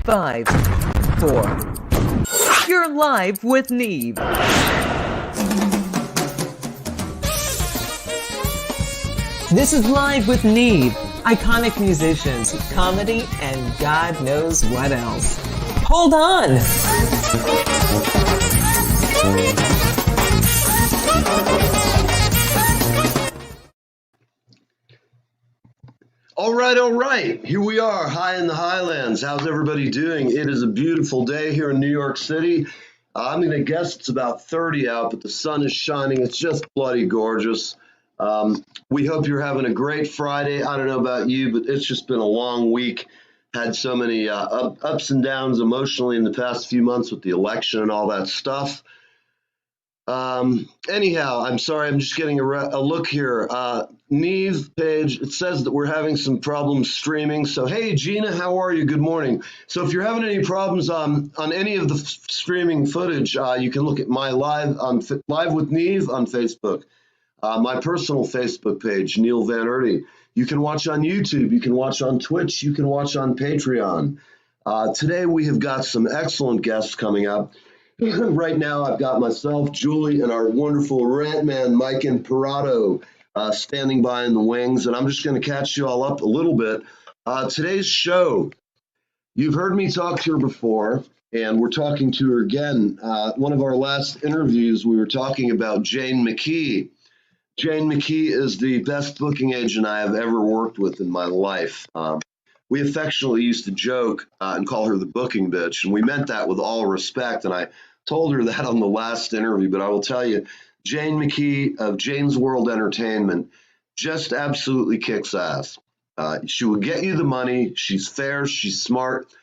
5, 4. You're live with Neve. This is Live with Neve. Iconic musicians, comedy, and God knows what else. Hold on! All right. Here we are, high in the highlands. How's everybody doing? It is a beautiful day here in New York City. I'm going to guess it's about 30 out, but the sun is shining. It's just bloody gorgeous. We hope you're having a great Friday. I don't know about you, but it's just been a long week. Had so many ups and downs emotionally in the past few months with the election and all that stuff. Anyhow, I'm sorry, I'm just getting a look here. Neve page, it says that we're having some problems streaming. So, hey, Gina, how are you? Good morning. So if you're having any problems on any of the streaming footage, you can look at my Live with Neve on Facebook, my personal Facebook page, Neil Van Erdy. You can watch on YouTube. You can watch on Twitch. You can watch on Patreon. Today, we have got some excellent guests coming up. Right now, I've got myself, Julie, and our wonderful rant man, Mike Imperato, standing by in the wings, and I'm just going to catch you all up a little bit. Today's show, you've heard me talk to her before, and we're talking to her again. One of our last interviews, we were talking about Jane McKee. Jane McKee is the best booking agent I have ever worked with in my life. We affectionately used to joke and call her the booking bitch, and we meant that with all respect, and I told her that on the last interview, but I will tell you, Jane McKee of Jane's World Entertainment just absolutely kicks ass. She will get you the money. She's fair. She's smart.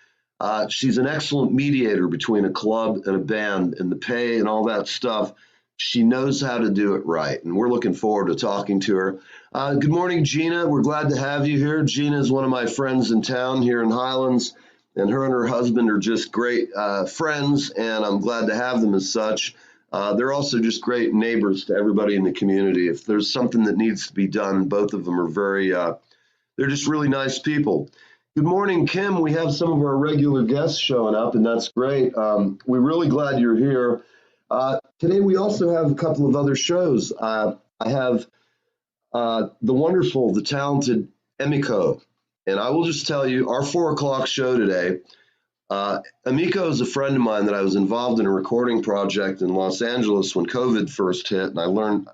She's an excellent mediator between a club and a band, and the pay and all that stuff. She knows how to do it right, and we're looking forward to talking to her. Good morning, Gina. We're glad to have you here. Gina is one of my friends in town here in Highlands, and her husband are just great friends, and I'm glad to have them as such. They're also just great neighbors to everybody in the community. If there's something that needs to be done, both of them are they're just really nice people. Good morning, Kim. We have some of our regular guests showing up, and that's great. We're really glad you're here. Today, we also have a couple of other shows. I have the wonderful, the talented Emiko. And I will just tell you, our 4 o'clock show today, Emiko is a friend of mine that I was involved in a recording project in Los Angeles when COVID first hit. And I learned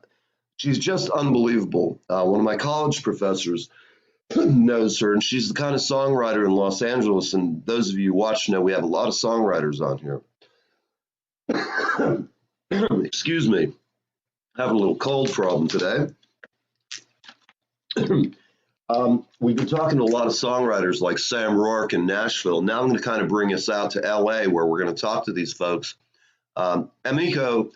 she's just unbelievable. One of my college professors knows her, and she's the kind of songwriter in Los Angeles. And those of you who watch know we have a lot of songwriters on here. Excuse me, having a little cold problem today. We've been talking to a lot of songwriters like Sam Rourke in Nashville. Now I'm going to kind of bring us out to LA where we're going to talk to these folks. Emiko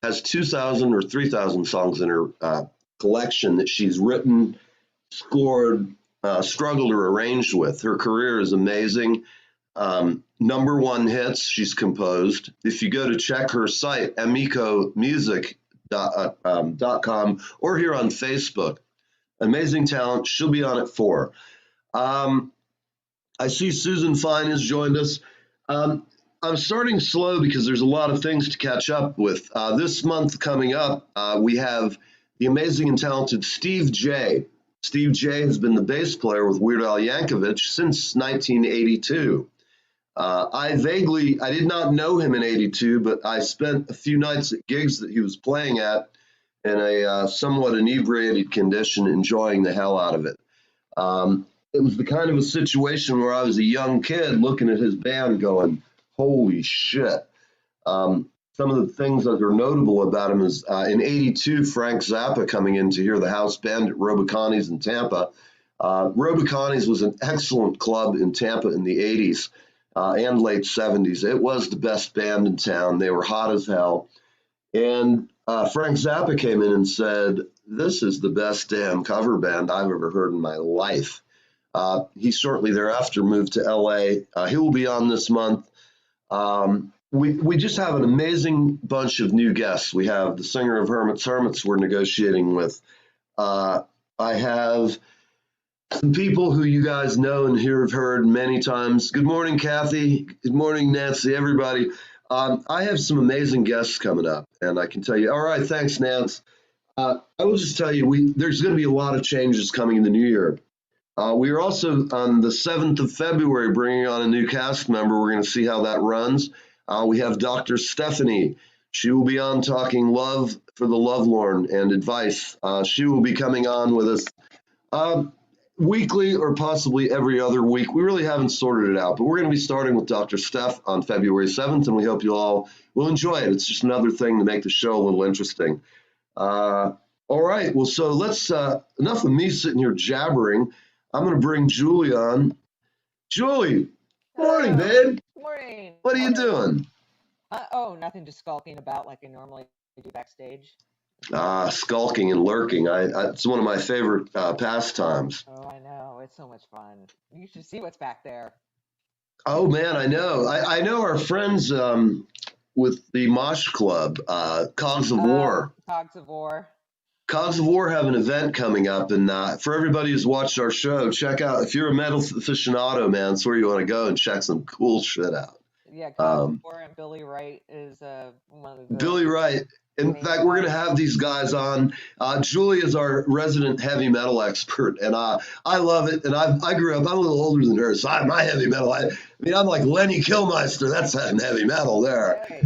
has 2,000 or 3,000 songs in her collection that she's written, scored, struggled or arranged with. Her career is amazing. Number 1 hits she's composed. If you go to check her site, emikomusic.com, or here on Facebook, amazing talent. She'll be on at 4. I see Susan Fine has joined us. I'm starting slow because there's a lot of things to catch up with. This month coming up, we have the amazing and talented Steve J. Steve J has been the bass player with Weird Al Yankovic since 1982. I did not know him in 82, but I spent a few nights at gigs that he was playing at in a somewhat inebriated condition, enjoying the hell out of it. It was the kind of a situation where I was a young kid looking at his band going, holy shit. Some of the things that are notable about him is in 82, Frank Zappa coming in to hear the house band at Robicani's in Tampa. Robicani's was an excellent club in Tampa in the 80s. And late 70s. It was the best band in town. They were hot as hell. And Frank Zappa came in and said, this is the best damn cover band I've ever heard in my life. He shortly thereafter moved to LA. He will be on this month. We just have an amazing bunch of new guests. We have the singer of Hermits we're negotiating with. I have some people who you guys know and here have heard many times. Good morning, Kathy. Good morning, Nancy, everybody. I have some amazing guests coming up, and I can tell you, all right, thanks, Nance. I will just tell you, there's going to be a lot of changes coming in the new year. We are also on the 7th of February bringing on a new cast member. We're going to see how that runs. We have Dr. Stephanie. She will be on talking love for the lovelorn and advice. She will be coming on with us weekly or possibly every other week. We really haven't sorted it out, but we're going to be starting with Dr. Steph on February 7th, and we hope you all will enjoy it. It's just another thing to make the show a little interesting. All right, well, so let's, enough of me sitting here jabbering. I'm going to bring Julie on. Julie, morning, babe. Morning. What are you doing? Nothing, just skulking about like I normally do backstage. Skulking and lurking. It's one of my favorite pastimes. Oh, I know. It's so much fun. You should see what's back there. Oh, man, I know. I know our friends with the Mosh Club, Cogs of War. Cogs of War. Cogs of War have an event coming up, and for everybody who's watched our show, check out, if you're a metal aficionado, man, it's where you want to go and check some cool shit out. Yeah, Cogs of War and Billy Wright is one of the... Billy Wright. In fact, we're going to have these guys on. Julie is our resident heavy metal expert, and I love it. And I grew up, I'm a little older than her, so my heavy metal, I mean, I'm like Lenny Kilmister. That's heavy metal there. Hey,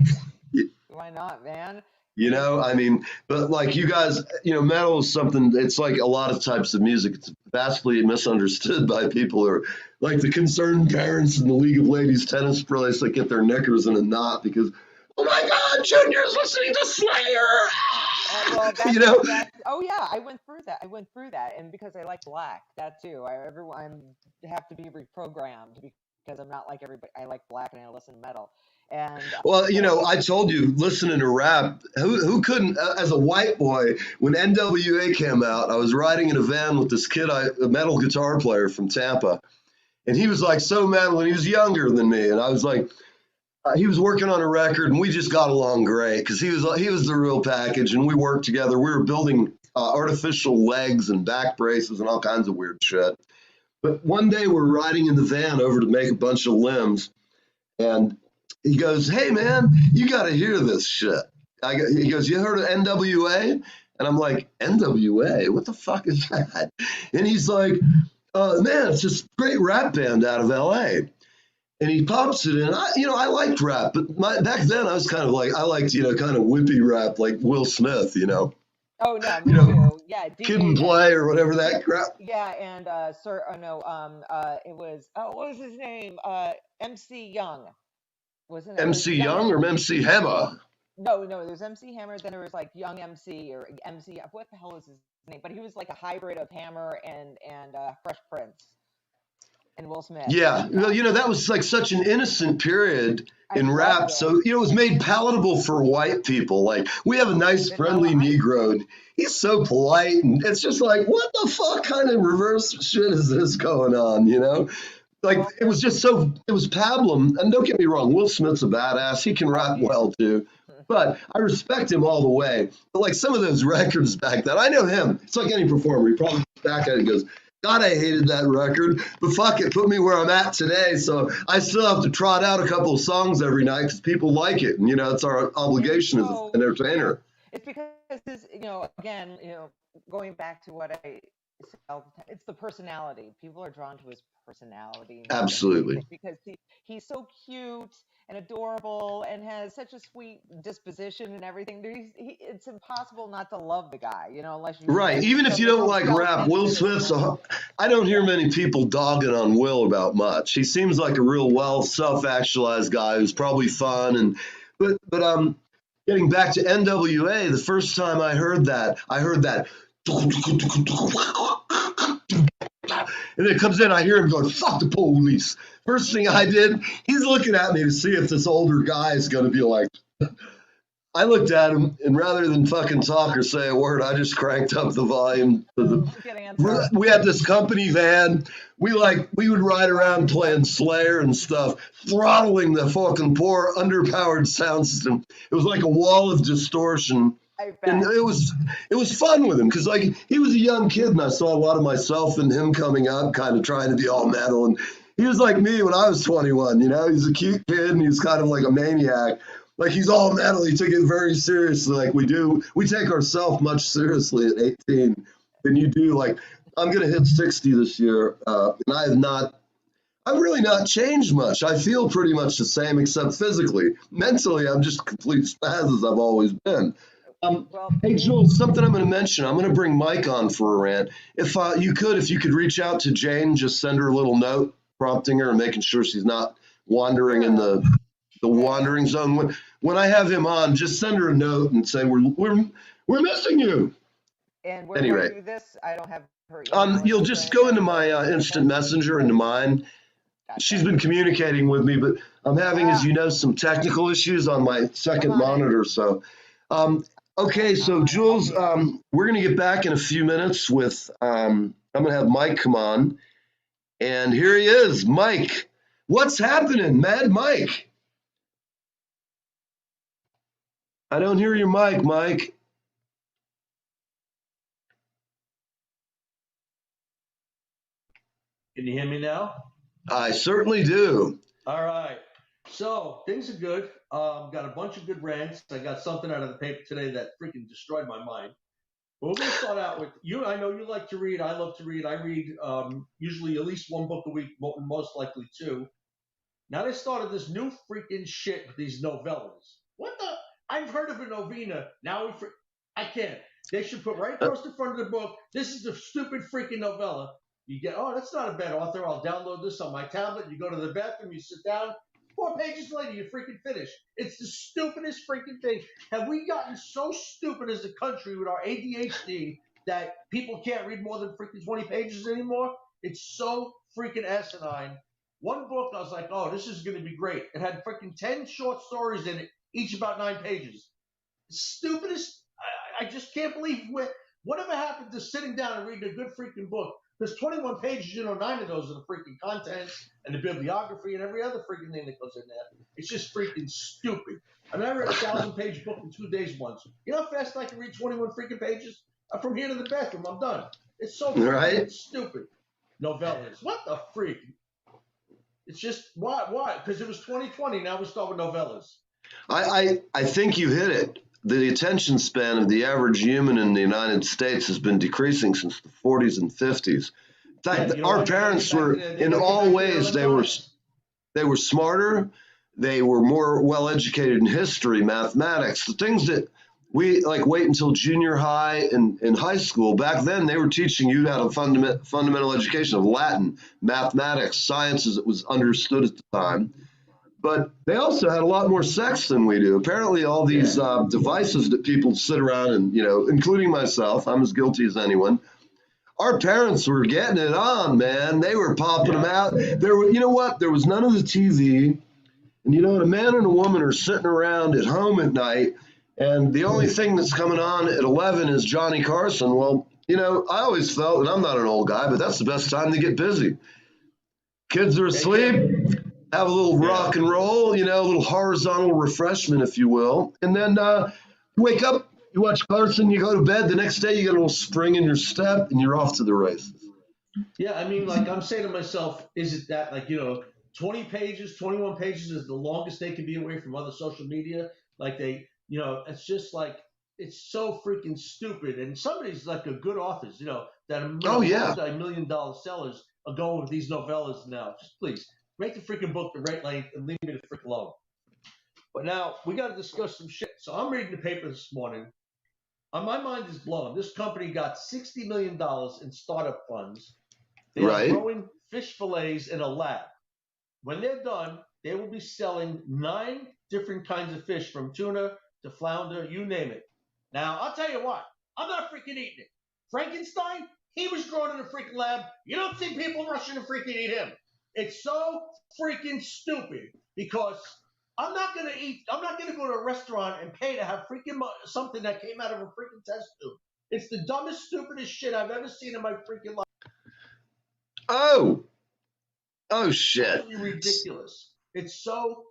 why not, man? You know, I mean, but like you guys, you know, metal is something, it's like a lot of types of music. It's vastly misunderstood by people who are like the concerned parents in the League of Ladies tennis place that get their knickers in a knot because, oh my God, Junior's listening to Slayer. You know? Oh yeah, I went through that, and because I like Black, that too. I have to be reprogrammed because I'm not like everybody. I like Black and I listen to metal. And well, you know, I told you, listening to rap, who couldn't, as a white boy, when NWA came out, I was riding in a van with this kid, a metal guitar player from Tampa, and he was like so metal, and he was younger than me, and I was like, he was working on a record, and we just got along great, because he was the real package, and we worked together. We were building artificial legs and back braces and all kinds of weird shit. But one day we're riding in the van over to make a bunch of limbs, and he goes, hey, man, you got to hear this shit. He goes, you heard of NWA? And I'm like, NWA? What the fuck is that? And he's like, man, it's this great rap band out of L.A. And he pops it in. I liked rap, but back then I was kind of like, I liked, kind of whippy rap like Will Smith, Oh, no, me too. Yeah, Kid and Play or whatever that crap. Yeah, and it was, what was his name? MC Young. Wasn't it? MC Young or MC Hammer? No, there was MC Hammer, then there was like Young MC or MC, what the hell is his name? But he was like a hybrid of Hammer and Fresh Prince and Will Smith. Yeah, well, that was like such an innocent period in rap. So, it was made palatable for white people. Like, we have a nice, friendly Negro, and he's so polite, and it's just like, what the fuck kind of reverse shit is this going on, Like, it was just it was pablum. And don't get me wrong, Will Smith's a badass. He can rap well, too. But I respect him all the way. But, like, some of those records back then, I know him. It's like any performer. He probably looks back at it and goes, God, I hated that record. But fuck it, put me where I'm at today. So I still have to trot out a couple of songs every night because people like it. And, it's our obligation as an entertainer. It's because, again, going back to what I said all the time, it's the personality. People are drawn to his personality. Absolutely. Because he's so cute and adorable and has such a sweet disposition and everything. It's impossible not to love the guy, unless you... Right. Even if you don't like rap, Will Smith's... I don't hear many people dogging on Will about much. He seems like a real self-actualized guy who's probably fun. But getting back to NWA, the first time I heard that... And then it comes in, I hear him going, fuck the police. First thing I did, he's looking at me to see if this older guy is going to be like, I looked at him, and rather than fucking talk or say a word, I just cranked up the volume. We had this company van. We would ride around playing Slayer and stuff, throttling the fucking poor underpowered sound system. It was like a wall of distortion. I And bet. it was fun with him because like he was a young kid and I saw a lot of myself and him coming up, kind of trying to be all metal. And he was like me when I was 21. You know, he's a cute kid and he's kind of like a maniac. Like he's all metal. He took it very seriously, like we do. We take ourselves much seriously at 18 than you do. Like I'm gonna hit 60 this year, and I have not. I've really not changed much. I feel pretty much the same, except physically. Mentally, I'm just complete spaz as I've always been. Um, Well, hey, Joel, something I'm going to mention. I'm going to bring Mike on for a rant. If you could reach out to Jane, just send her a little note prompting her and making sure she's not wandering in sure. the Yeah. wandering zone. When I have him on, just send her a note and say we're missing you. And where do I Anyway, do this? I don't have her email you'll address or just go anything, into or my instant communicate. messenger into mine. She's Gotcha. been communicating with me, but I'm having, as Ah, you know, some technical issues on my I'm second on it. monitor. So, okay, I'm so on it. I'm Jules, here. we're going to get back in a few minutes with, I'm going to have Mike come on. And here he is, Mike. What's happening, Mad Mike? I don't hear your mic, Mike. Can you hear me now? I certainly do. All right. So things are good. Got a bunch of good rants. I got something out of the paper today that freaking destroyed my mind. But we're going to start out with you. I know you like to read. I love to read. I read usually at least one book a week, most likely two. Now they started this new freaking shit with these novellas. What the? I've heard of a novena. I can't. They should put right across the front of the book. This is a stupid freaking novella. You get, oh, that's not a bad author. I'll download this on my tablet. You go to the bathroom, you sit down. 4 pages later, you're freaking finished. It's the stupidest freaking thing. Have we gotten so stupid as a country with our ADHD that people can't read more than freaking 20 pages anymore? It's so freaking asinine. One book, I was like, oh, this is going to be great. It had freaking 10 short stories in it, each about 9 pages. Stupidest. I just can't believe whatever happened to sitting down and reading a good freaking book. There's 21 pages, 9 of those are the freaking contents and the bibliography and every other freaking thing that goes in there. It's just freaking stupid. I mean, I read a 1,000-page book in 2 days once. You know how fast I can read 21 freaking pages? From here to the bathroom, I'm done. It's so freaking Right? stupid. Novellas. What the freak? It's just, why? Because it was 2020, now we start with novellas. I think you hit it. The attention span of the average human in the United States has been decreasing since the 40s and 50s. In fact, our parents were, in all ways, they were smarter, they were more well educated in history, mathematics, the things that we like wait until junior high and high school. Back then, they were teaching you how to fundamental education of Latin, mathematics, sciences that was understood at the time. But they also had a lot more sex than we do. Apparently, all these devices that people sit around and, including myself, I'm as guilty as anyone. Our parents were getting it on, man. They were popping them out. There were, you know what? There was none of the TV. And a man and a woman are sitting around at home at night, and the only thing that's coming on at 11 is Johnny Carson. Well, I always felt, and I'm not an old guy, but that's the best time to get busy. Kids are asleep, have a little rock and roll, a little horizontal refreshment, if you will. And then you wake up, you watch Carson, you go to bed. The next day, you get a little spring in your step, and you're off to the races. Yeah, I mean, like I'm saying to myself, is it that 20 pages, 21 pages is the longest they can be away from other social media? Like it's just like it's so freaking stupid. And some of these like a good authors, that are multi-million-dollar sellers are going with these novellas now. Just please make the freaking book the right length and leave me the frick alone. But now we got to discuss some shit. So I'm reading the paper this morning. My mind is blown. This company got $60 million in startup funds. They are growing fish fillets in a lab. When they're done, they will be selling 9 different kinds of fish, from tuna to flounder, you name it. Now, I'll tell you what, I'm not freaking eating it. Frankenstein, he was grown in a freaking lab. You don't see people rushing to freaking eat him. It's so freaking stupid because I'm not going to go to a restaurant and pay to have freaking something that came out of a freaking test tube. It's the dumbest, stupidest shit I've ever seen in my freaking life. Oh shit. Absolutely ridiculous. It's so,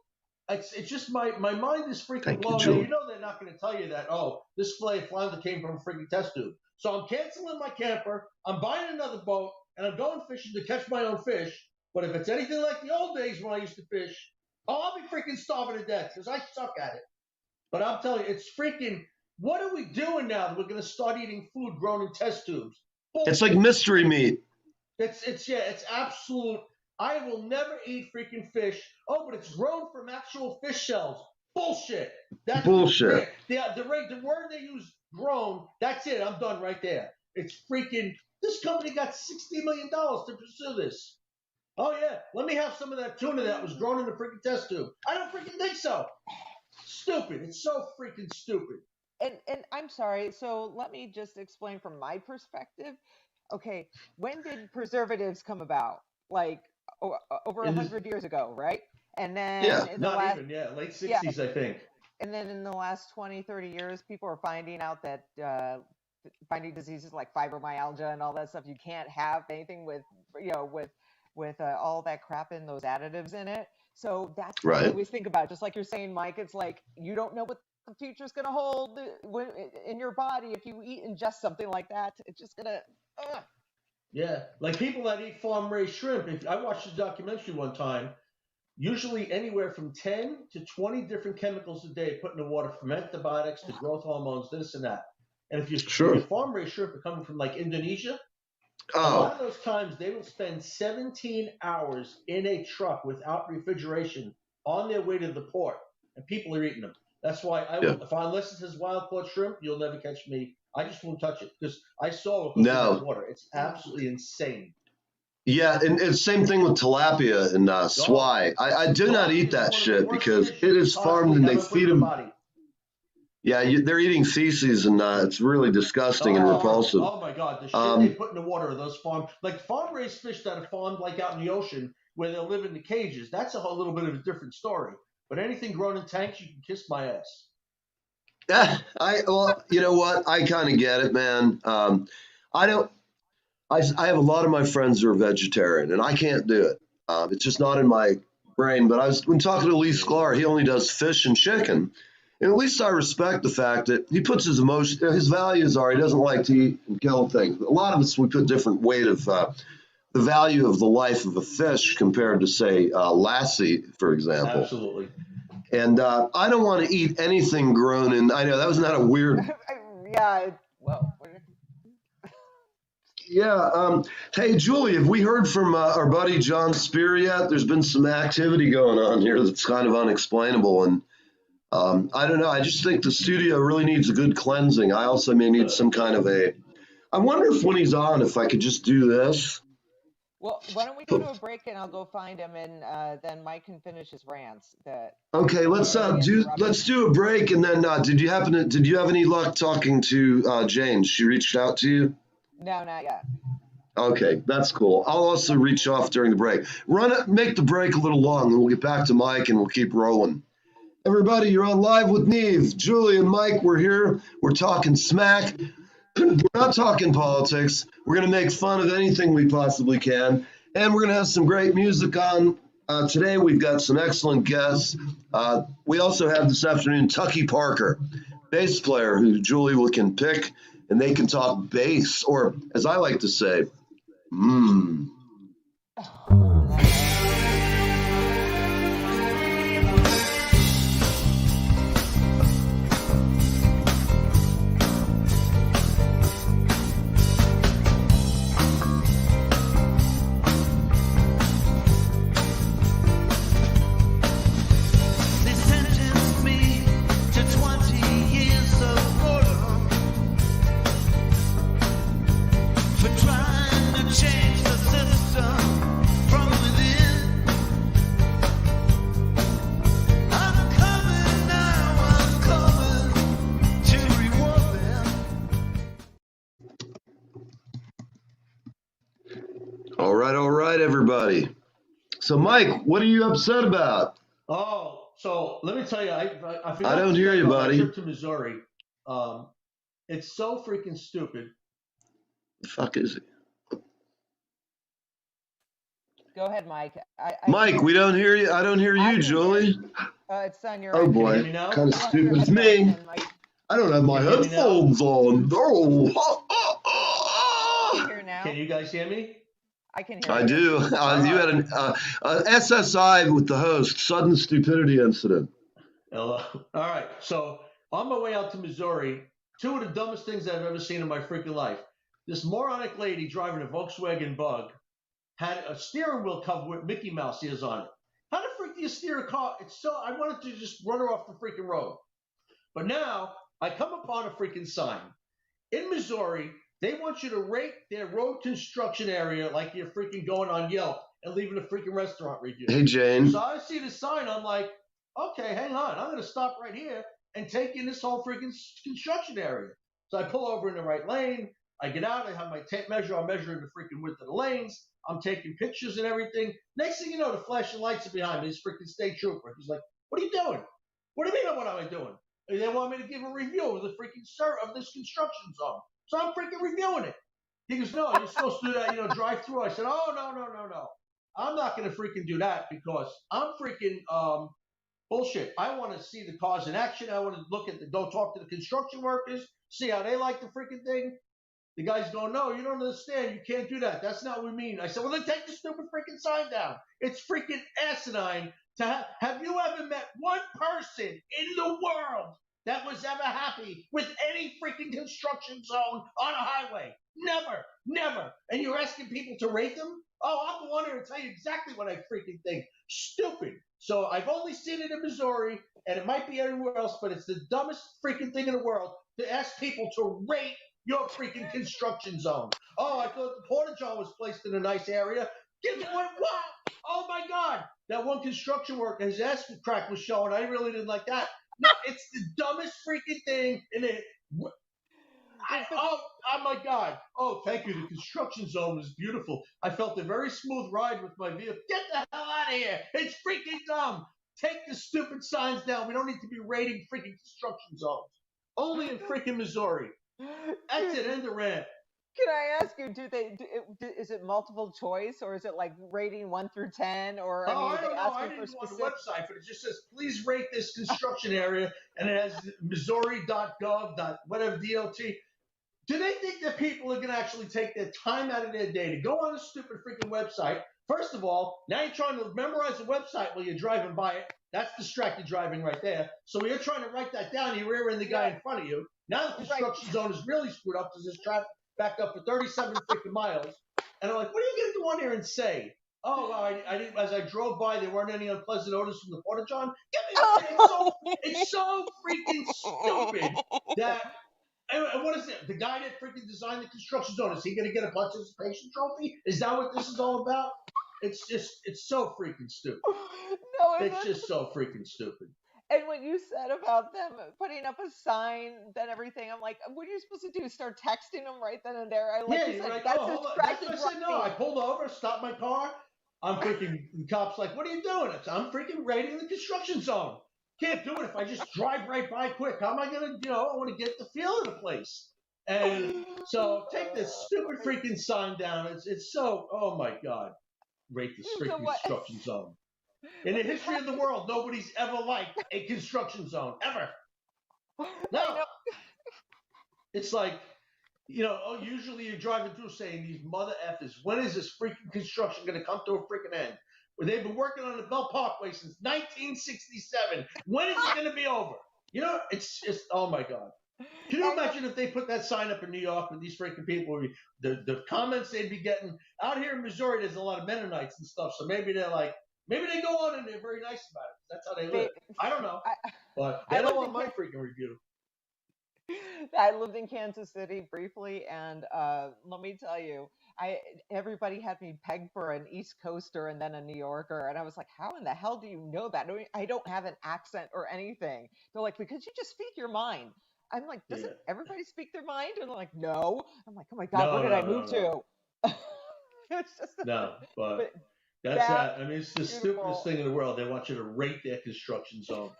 it's just my mind is freaking Thank you, blown. Now, Julie. you know they're not going to tell you that, oh, this flounder came from a freaking test tube. So I'm canceling my camper. I'm buying another boat, and I'm going fishing to catch my own fish. But if it's anything like the old days when I used to fish, I'll be freaking starving to death because I suck at it. But I'm telling you, it's freaking. What are we doing now that we're going to start eating food grown in test tubes? Bullshit. It's like mystery meat. It's absolute. I will never eat freaking fish. Oh, but it's grown from actual fish shells. Bullshit. That's Bullshit. The word they use, grown. That's it. I'm done right there. It's freaking. This company got $60 million to pursue this. Oh yeah, let me have some of that tuna that was grown in the freaking test tube. I don't freaking think so. Stupid. It's so freaking stupid. And I'm sorry. So let me just explain from my perspective. Okay, when did preservatives come about? Like over 100 years ago, right? And then Yeah. in the last, late 60s, I think. And then in the last 20, 30 years, people are finding out that finding diseases like fibromyalgia and all that stuff. You can't have anything with all that crap in those additives in it. So that's what I always think about. Just like you're saying, Mike, it's like you don't know what the future's going to hold in your body if you ingest something like that. It's just going to. Yeah, like people that eat farm-raised shrimp. I watched this documentary one time. Usually anywhere from 10 to 20 different chemicals a day put in the water, from antibiotics to growth hormones, this and that. And if your farm-raised shrimp are coming from like Indonesia, a lot of those times they will spend 17 hours in a truck without refrigeration on their way to the port, and people are eating them. That's why unless it says wild caught shrimp, you'll never catch me. I just won't touch it because I saw it in the water. It's absolutely insane. Yeah, and it's same thing with tilapia and swai. I do not eat that shit because it is farmed and they feed them. Yeah, they're eating feces and it's really disgusting and repulsive. Oh my God, the shit they put in the water, those farm-raised fish that are farmed like out in the ocean where they live in the cages, that's a whole little bit of a different story. But anything grown in tanks, you can kiss my ass. Well, you know what? I kind of get it, man. I have a lot of my friends who are vegetarian, and I can't do it. It's just not in my brain. But when talking to Lee Sklar, he only does fish and chicken. And at least I respect the fact that he puts his his values are he doesn't like to eat and kill things. A lot of us, we put different weight of the value of the life of a fish compared to, say, Lassie, for example. Absolutely. And I don't want to eat anything grown in. I know that was not a weird. Yeah. Hey, Julie, have we heard from our buddy John Spear yet? There's been some activity going on here that's kind of unexplainable. And I don't know. I just think the studio really needs a good cleansing. I also may need some kind of I wonder if when he's on, if I could just do this. Well, why don't we go to a break and I'll go find him, and then Mike can finish his rants. Okay, let's do a break, and then did you have any luck talking to Jane? She reached out to you? No, not yet. Okay, that's cool. I'll also reach off during the break. Make the break a little long, and we'll get back to Mike, and we'll keep rolling. Everybody, you're on Live with Neve. Julie and Mike, we're here. We're talking smack. We're not talking politics. We're going to make fun of anything we possibly can. And we're going to have some great music on. Today, we've got some excellent guests. We also have this afternoon Tucky Parker, bass player who Julie can pick, and they can talk bass, or as I like to say, All right, everybody. So, Mike, what are you upset about? Oh, so let me tell you, I don't hear you, buddy. My trip to Missouri. It's so freaking stupid. The fuck is it? Go ahead, Mike. Mike, we don't hear you. I don't hear you, Julie. It's on your Oh end. Can you hear boy, me now? kind of You have your stupid. It's headphones me. in, Mike. I don't have my Can you hear me now? headphones on. Can you Oh. hear now? Can you guys hear me? I can hear I you. do. All You right. had an SSI with the host, sudden stupidity incident. Hello. All right. So on my way out to Missouri, two of the dumbest things I've ever seen in my freaking life. This moronic lady driving a Volkswagen Bug had a steering wheel cover with Mickey Mouse ears on it. How the freak do you steer a car? I wanted to just run her off the freaking road. But now I come upon a freaking sign. In Missouri, they want you to rate their road construction area like you're freaking going on Yelp and leaving a freaking restaurant review. Hey, Jane. So I see the sign, I'm like, okay, hang on. I'm going to stop right here and take in this whole freaking construction area. So I pull over in the right lane. I get out. I have my tape measure. I'm measuring the freaking width of the lanes. I'm taking pictures and everything. Next thing you know, the flashing lights are behind me. This freaking state trooper. He's like, what are you doing? What do you mean, what am I doing? And they want me to give a review of the freaking of this construction zone. So I'm freaking reviewing it. He goes, no, you're supposed to do that, drive through. I said, oh, no. I'm not going to freaking do that because I'm freaking bullshit. I want to see the cars in action. I want to go talk to the construction workers, see how they like the freaking thing. The guy's going, no, you don't understand. You can't do that. That's not what we mean. I said, well, then take the stupid freaking sign down. It's freaking asinine to have you ever met one person in the world that was ever happy with any freaking construction zone on a highway? Never. And you're asking people to rate them? Oh, I'm the one here to tell you exactly what I freaking think. Stupid. So I've only seen it in Missouri, and it might be everywhere else, but it's the dumbest freaking thing in the world to ask people to rate your freaking construction zone. Oh, I thought the porta john was placed in a nice area. Give me what? Oh my God! That one construction worker, his ass crack was showing. I really didn't like that. No, it's the dumbest freaking thing in it. Oh my God. Oh, thank you. The construction zone is beautiful. I felt a very smooth ride with my vehicle. Get the hell out of here. It's freaking dumb. Take the stupid signs down. We don't need to be rating freaking construction zones. Only in freaking Missouri. That's it. End of rant. Can I ask you, is it multiple choice or is it like rating 1 through 10? Or I mean, I don't know. I for didn't go on the specific? website, but it just says, please rate this construction area. And it has Missouri.gov, whatever, DOT. Do they think that people are going to actually take their time out of their day to go on a stupid freaking website? First of all, now you're trying to memorize a website while you're driving by it. That's distracted driving right there. So you're trying to write that down, you're rear-ending the guy in front of you. Now the construction zone is really screwed up because there's traffic backed up for 37 freaking miles. And I'm like, what are you going to go on here and say? Oh, well, I didn't. As I drove by, there weren't any unpleasant odors from the porta john. It's so freaking stupid that. And what is it? The guy that freaking designed the construction zone, is he going to get a participation trophy? Is that what this is all about? It's so freaking stupid. No, it's just so freaking stupid. And what you said about them putting up a sign, then everything, I'm like, what are you supposed to do? Start texting them right then and there? You're like, oh, hold on. That's what I said. No, I pulled over, stopped my car. I'm freaking, the cop's like, what are you doing? I'm freaking raiding the construction zone. Can't do it if I just drive right by quick. How am I going to, I want to get the feel of the place. And so take this stupid freaking sign down. It's so, oh my God. Rate the freaking construction zone. In the history of the world, nobody's ever liked a construction zone, ever. No. It's like, usually you're driving through saying these mother effers, when is this freaking construction going to come to a freaking end? Well, they've been working on the Bell Parkway since 1967. When is it going to be over? It's just, oh my God. Can you imagine if they put that sign up in New York with these freaking people, the comments they'd be getting? Out here in Missouri, there's a lot of Mennonites and stuff, so maybe they're like, maybe they go on and they're very nice about it. That's how they live. I don't know. But they don't want my freaking review. I lived in Kansas City briefly, and let me tell you, everybody had me pegged for an East Coaster and then a New Yorker, and I was like, how in the hell do you know that? I don't have an accent or anything. They're like, because you just speak your mind. I'm like, doesn't everybody speak their mind? And they're like, no. I'm like, oh my God, where did I move to? It's just but that's that. I mean, it's the stupidest thing in the world. They want you to rate their construction zone.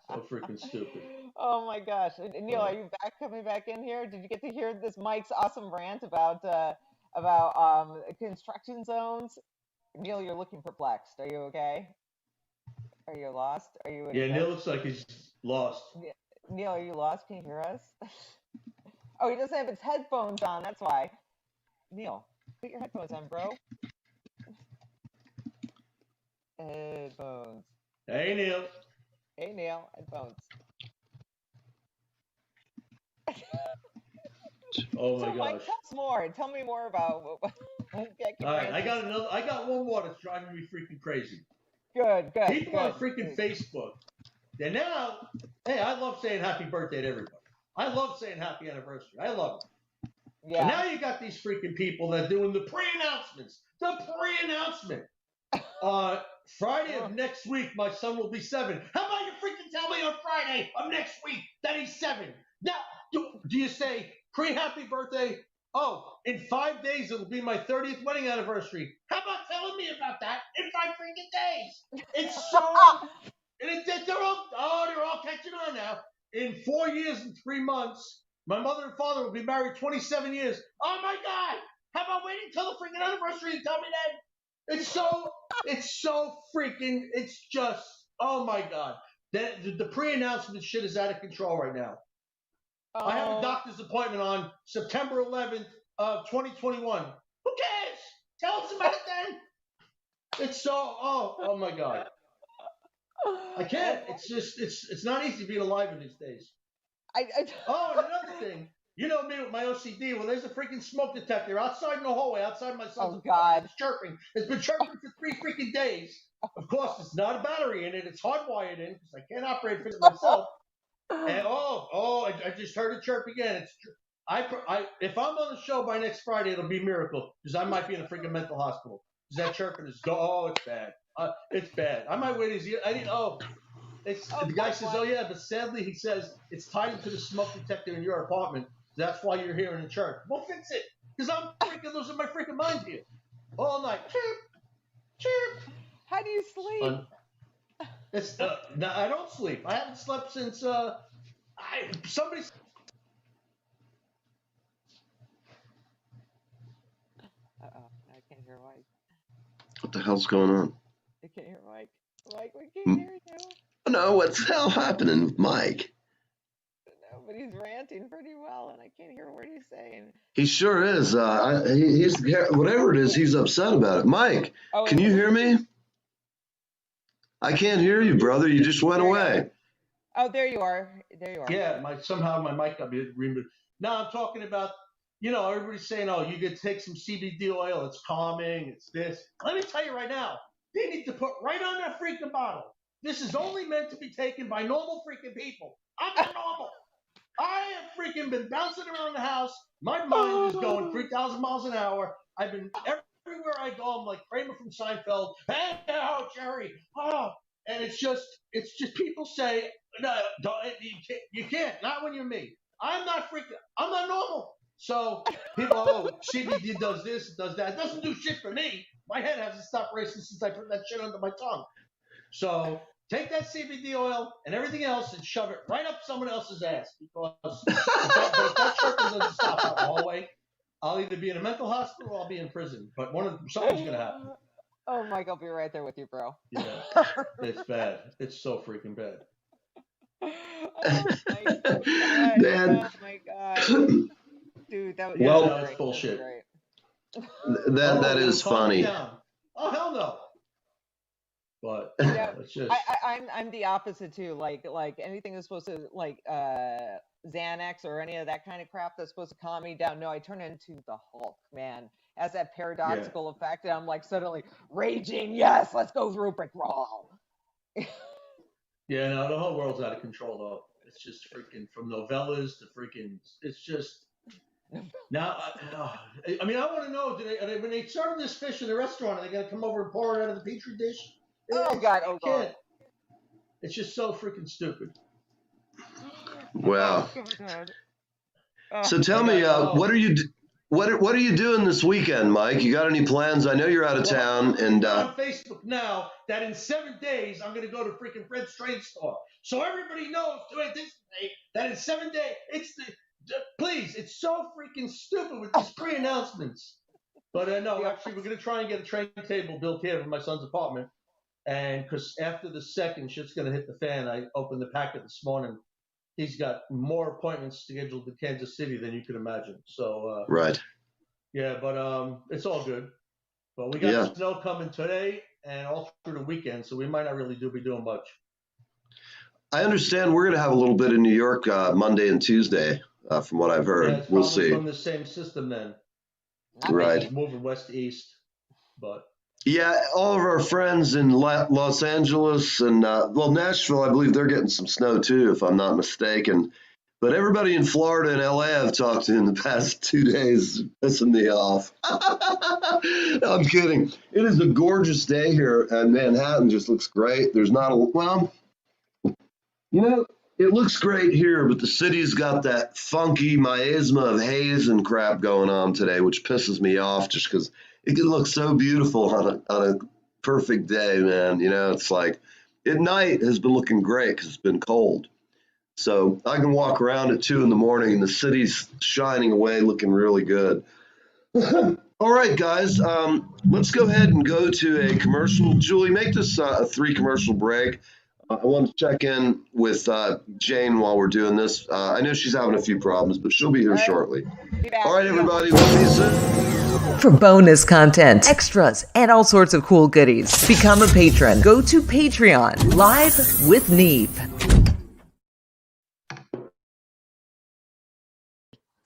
So freaking stupid. Oh my gosh. Neil, are you coming back in here? Did you get to hear this Mike's awesome rant about construction zones? Neil, you're looking perplexed. Are you okay? Are you lost? Are you? Yeah, Neil looks like he's lost. Neil, are you lost? Can you hear us? Oh, he doesn't have his headphones on. That's why. Neil, put your headphones on, bro. Headphones. Hey, Neil. Hey, Neil, headphones. Oh my So, Mike, gosh. tell us more. Tell me more about what. All right, I got one more that's driving me freaking crazy. Good. People on freaking Facebook. And now, hey, I love saying happy birthday to everybody. I love saying happy anniversary. I love it. Yeah. But now you got these freaking people that are doing the pre-announcements. The pre-announcement. Friday of next week, my son will be 7. How about you freaking tell me on Friday of next week that he's 7? Now, do you say pre-happy birthday? Oh, in 5 days it'll be my 30th wedding anniversary. How about telling me about that in 5 freaking days? It's so, they're all catching on now. In 4 years and 3 months, my mother and father will be married 27 years. Oh my God! How about waiting till the freaking anniversary and tell me that? It's so freaking, it's just, oh my God. The pre-announcement shit is out of control right now. I have a doctor's appointment on September 11th of 2021. Who cares? Tell us about it then. It's so, oh my God. I can't. It's just, it's not easy being alive in these days. Oh, and another thing. You know me with my OCD. Well, there's a freaking smoke detector outside in the hallway, outside my son's apartment. It's chirping. It's been chirping for 3 freaking days. Of course, it's not a battery in it. It's hardwired in because I can't operate it myself. And I just heard it chirp again. It's if I'm on the show by next Friday, it'll be a miracle because I might be in a freaking mental hospital. Because that chirping is it's bad. It's bad. I might wait his ear. The guy says, oh yeah, but sadly he says it's tied into the smoke detector in your apartment. That's why you're hearing the chirp. Well, fix it, because I'm freaking losing my freaking mind here all night. Chirp, chirp. How do you sleep? No, I don't sleep. I haven't slept since somebody. I can't hear Mike. What the hell's going on? I can't hear Mike. Mike, we can't hear you. No, what's the hell happening with Mike? No, but he's ranting pretty well, and I can't hear what he's saying. He sure is. He's whatever it is, he's upset about it. Mike, can you hear me? I can't hear you, brother. You just went away. Oh, there you are. There you are. Yeah, somehow my mic got removed. Now I'm talking about, everybody's saying, oh, you could take some CBD oil. It's calming. It's this. Let me tell you right now, they need to put right on that freaking bottle. This is only meant to be taken by normal freaking people. I'm not normal. I have freaking been bouncing around the house. My mind is going 3,000 miles an hour. I've been everywhere I go. I'm like Kramer from Seinfeld. Hey, Jerry. And it's just people say, no, you can't. Not when you're me. I'm not normal. So people, CBD does this, it does that. It doesn't do shit for me. My head hasn't stopped racing since I put that shit under my tongue. So take that CBD oil and everything else and shove it right up someone else's ass, because if that chirping doesn't stop out the hallway, I'll either be in a mental hospital or I'll be in prison. But something's going to happen. Oh, Mike, I'll be right there with you, bro. Yeah, it's bad. It's so freaking bad. Oh, my God. Man. Oh, my God. Dude, that was that's bullshit. That is funny. Oh, hell no. But it's just I'm the opposite too. Like anything that's supposed to Xanax or any of that kind of crap that's supposed to calm me down. No, I turn into the Hulk, man. Has that paradoxical effect, and I'm like suddenly raging. Yes, let's go through a brick wall. Yeah, no, the whole world's out of control though. It's just freaking from novellas to freaking. It's just now. I mean, I want to know: when they serve this fish in the restaurant, are they going to come over and pour it out of the petri dish? Oh God! It's just so freaking stupid. Wow. So tell me, what are you doing this weekend, Mike? You got any plans? I know you're out of town, and on Facebook now that in 7 days I'm going to go to freaking Fred's Train Store, so everybody knows that in 7 days please, it's so freaking stupid with these pre-announcements. But no, actually, we're going to try and get a train table built here for my son's apartment. And because after the second shit's going to hit the fan, I opened the packet this morning. He's got more appointments scheduled to Kansas City than you could imagine. So, Right. Yeah, but it's all good. But we got snow coming today and all through the weekend, so we might not really be doing much. I understand we're going to have a little bit in New York Monday and Tuesday, from what I've heard. Yeah, it's we'll probably see. from the same system then. Right. It's moving west to east, but. Yeah, all of our friends in Los Angeles and, Nashville, I believe they're getting some snow too, if I'm not mistaken. But everybody in Florida and LA I've talked to in the past 2 days pissing me off. I'm kidding. It is a gorgeous day here, and Manhattan just looks great. There's not it looks great here, but the city's got that funky miasma of haze and crap going on today, which pisses me off just because it can look so beautiful on a perfect day, man. It's like at night has been looking great because it's been cold. So I can walk around at 2 a.m. and the city's shining away, looking really good. All right, guys, let's go ahead and go to a commercial. Julie, make this a 3-commercial break. I want to check in with Jane while we're doing this. I know she's having a few problems, but she'll be here shortly. All right, everybody, we'll see you soon. For bonus content, extras, and all sorts of cool goodies, become a patron. Go to Patreon. Live with Neve.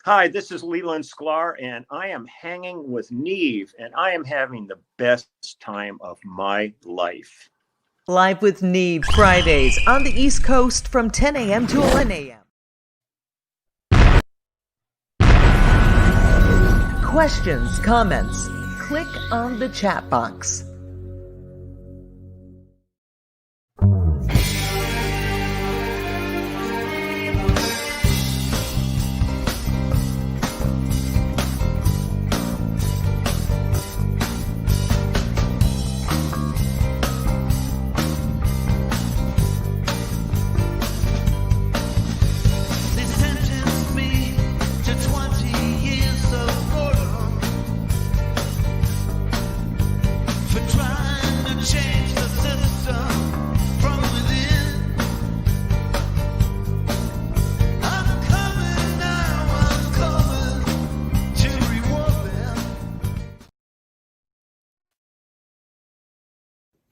Hi, this is Leland Sklar, and I am hanging with Neve, and I am having the best time of my life. Live with Neve, Fridays on the East Coast from 10 a.m. to 11 a.m. Questions, comments, click on the chat box.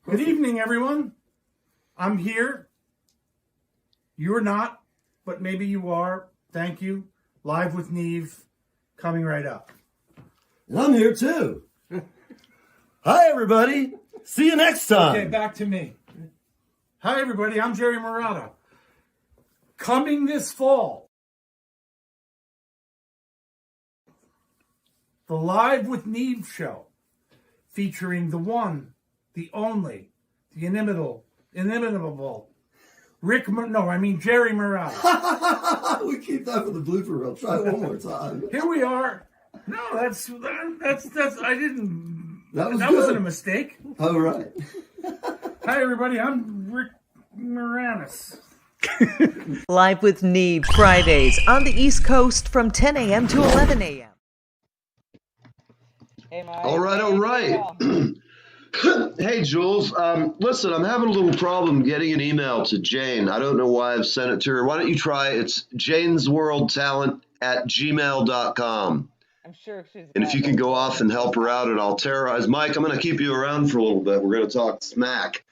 Good evening, everyone. I'm here. You're not, but maybe you are. Thank you. Live with Neve, coming right up. And I'm here too. Hi, everybody. See you next time. Okay, back to me. Hi, everybody. I'm Jerry Murata. Coming this fall, the Live with Neve show, featuring the one, the only, the inimitable, Jerry Murata. We keep that for the blooper reel. Try it one more time. Here we are. No, that's I didn't. That wasn't a mistake. Oh, right. Hi, everybody. I'm Rick Moranis. Live with Neve, Fridays on the East Coast from 10 a.m. to 11 a.m. Hey, Mike. All right. Hey, Jules. Listen, I'm having a little problem getting an email to Jane. I don't know why I've sent it to her. Why don't you try? It's janesworldtalent@gmail.com. I'm sure she's. And if you can go off and help her out at Altera. Mike, I'm going to keep you around for a little bit. We're going to talk smack.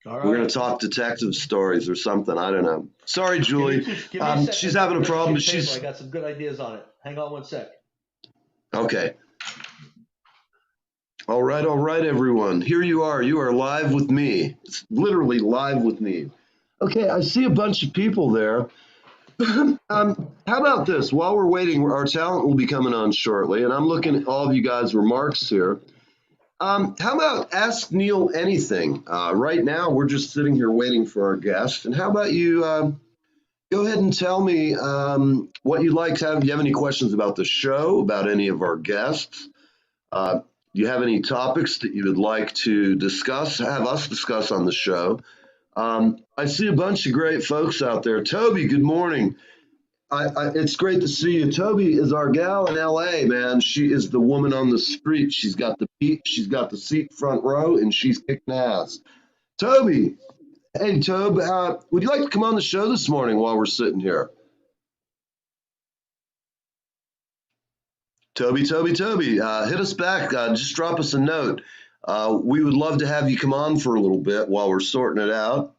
All right. We're going to talk detective stories or something. I don't know. Sorry, Julie. Give me a second. She's having a problem. But I got some good ideas on it. Hang on one sec. Okay. All right, everyone. Here you are. You are live with me. It's literally live with me. Okay, I see a bunch of people there. How about this? While we're waiting, our talent will be coming on shortly, and I'm looking at all of you guys' remarks here. How about ask Neil anything? Right now, we're just sitting here waiting for our guest. And how about you go ahead and tell me what you'd like to have. Do you have any questions about the show, about any of our guests? Do you have any topics that you would like to discuss, have us discuss on the show? I see a bunch of great folks out there. Toby, good morning. It's great to see you. Toby is our gal in LA, man. She is the woman on the street. She's got the seat front row, and she's kicking ass. Toby. Hey, Toby, would you like to come on the show this morning while we're sitting here? Toby, hit us back. Just drop us a note. We would love to have you come on for a little bit while we're sorting it out.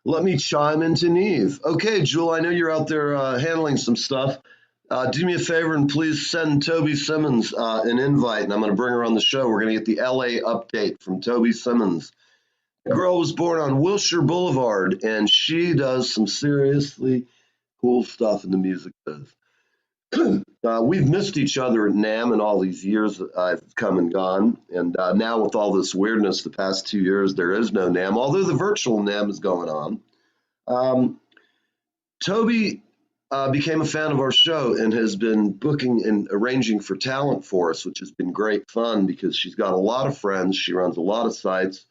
Let me chime into Neve. Okay, Jewel, I know you're out there handling some stuff. Do me a favor and please send Toby Simmons an invite, and I'm going to bring her on the show. We're going to get the LA update from Toby Simmons. The girl was born on Wilshire Boulevard, and she does some seriously cool stuff in the music biz. We've missed each other at NAMM in all these years that I've come and gone. And now with all this weirdness the past 2 years, there is no NAMM, although the virtual NAMM is going on. Toby became a fan of our show and has been booking and arranging for talent for us, which has been great fun because she's got a lot of friends. She runs a lot of sites.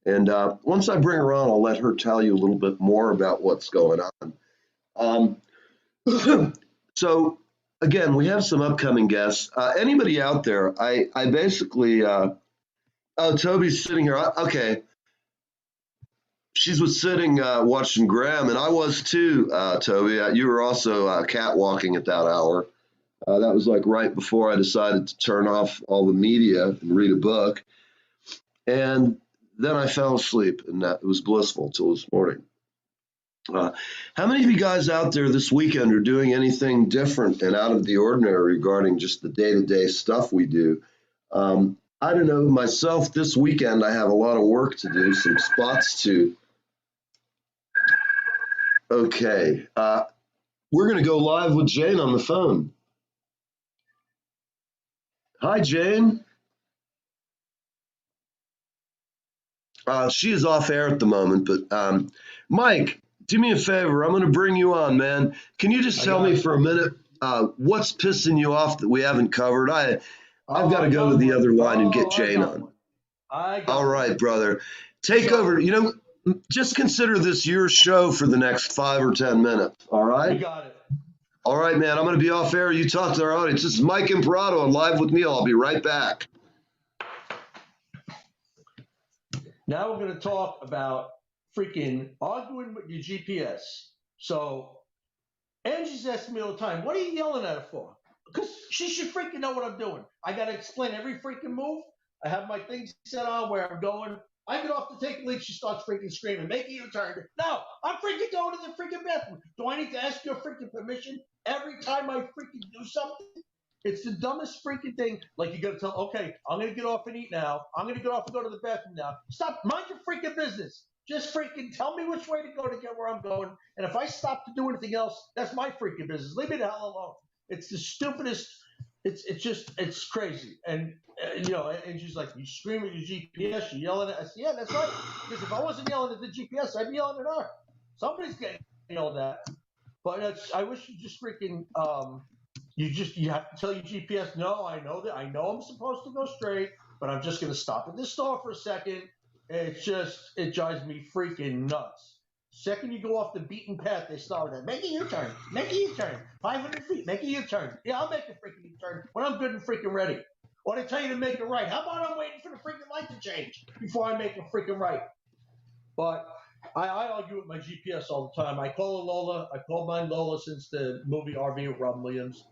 And once I bring her on, I'll let her tell you a little bit more about what's going on. So, again, we have some upcoming guests. Anybody out there, I basically, oh, Toby's sitting here. Okay. She was sitting watching Graham, and I was too, Toby. You were also catwalking at that hour. That was like right before I decided to turn off all the media and read a book. And then I fell asleep, and it was blissful till this morning. How many of you guys out there this weekend are doing anything different and out of the ordinary regarding just the day-to-day stuff we do? I don't know, myself, this weekend I have a lot of work to do, some spots to. Okay, we're going to go live with Jane on the phone. Hi, Jane. She is off air at the moment, but Mike, do me a favor. I'm going to bring you on, man. Can you just tell me for a minute what's pissing you off that we haven't covered? I've got to go to the other line and get Jane on. All right, brother. Take over. You know, just consider this your show for the next 5 or 10 minutes. All right? You got it. All right, man. I'm going to be off air. You talk to our audience. This is Mike Imparato on Live with Neil. I'll be right back. Now we're going to talk about freaking arguing with your GPS. So Angie's asking me all the time, what are you yelling at her for? Because she should freaking know what I'm doing. I got to explain every freaking move. I have my things set on where I'm going. I get off to take a leak. She starts freaking screaming, make a U-turn. No, I'm freaking going to the freaking bathroom. Do I need to ask your freaking permission every time I freaking do something? It's the dumbest freaking thing. Like, you got to tell, okay, I'm going to get off and eat now. I'm going to get off and go to the bathroom now. Stop. Mind your freaking business. Just freaking tell me which way to go to get where I'm going. And if I stop to do anything else, that's my freaking business. Leave me the hell alone. It's the stupidest. It's crazy. And, and she's like, you scream at your GPS, you're yelling at. I said, yeah, that's right. Because if I wasn't yelling at the GPS, I'd be yelling at her. Somebody's getting yelled at. But I wish you just freaking, you have to tell your GPS, no, I know that. I know I'm supposed to go straight, but I'm just going to stop at this store for a second. It drives me freaking nuts. Second you go off the beaten path, they start with that. Make a U-turn. Make a U-turn. 500 feet. Make a U-turn. Yeah, I'll make a freaking U-turn when I'm good and freaking ready. Or they tell you to make a right. How about I'm waiting for the freaking light to change before I make a freaking right? But I argue with my GPS all the time. I call her Lola. I called mine Lola since the movie RV with Robin Williams.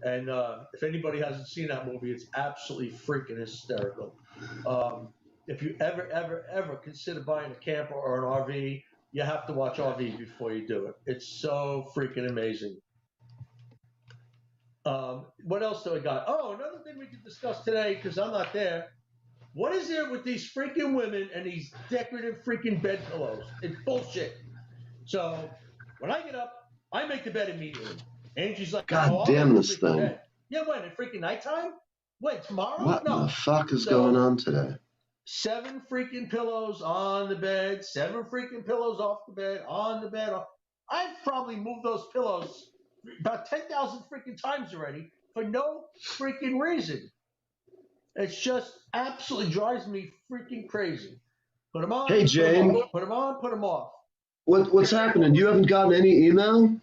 And if anybody hasn't seen that movie, it's absolutely freaking hysterical. If you ever consider buying a camper or an RV, you have to watch RV before you do it. It's so freaking amazing. What else do I got? Oh, another thing we could discuss today, because I'm not there. What is there with these freaking women and these decorative freaking bed pillows? It's bullshit. So when I get up, I make the bed immediately. Angie's like, God damn this thing. Bed. Yeah, when? At freaking nighttime? When, tomorrow? What no. the fuck is going on today? 7 freaking pillows on the bed, 7 freaking pillows off the bed, on the bed. I've probably moved those pillows about 10,000 freaking times already for no freaking reason. It's just absolutely drives me freaking crazy. Put them on. Hey, Jane. Put them on, put them off. What's happening? You haven't gotten any email?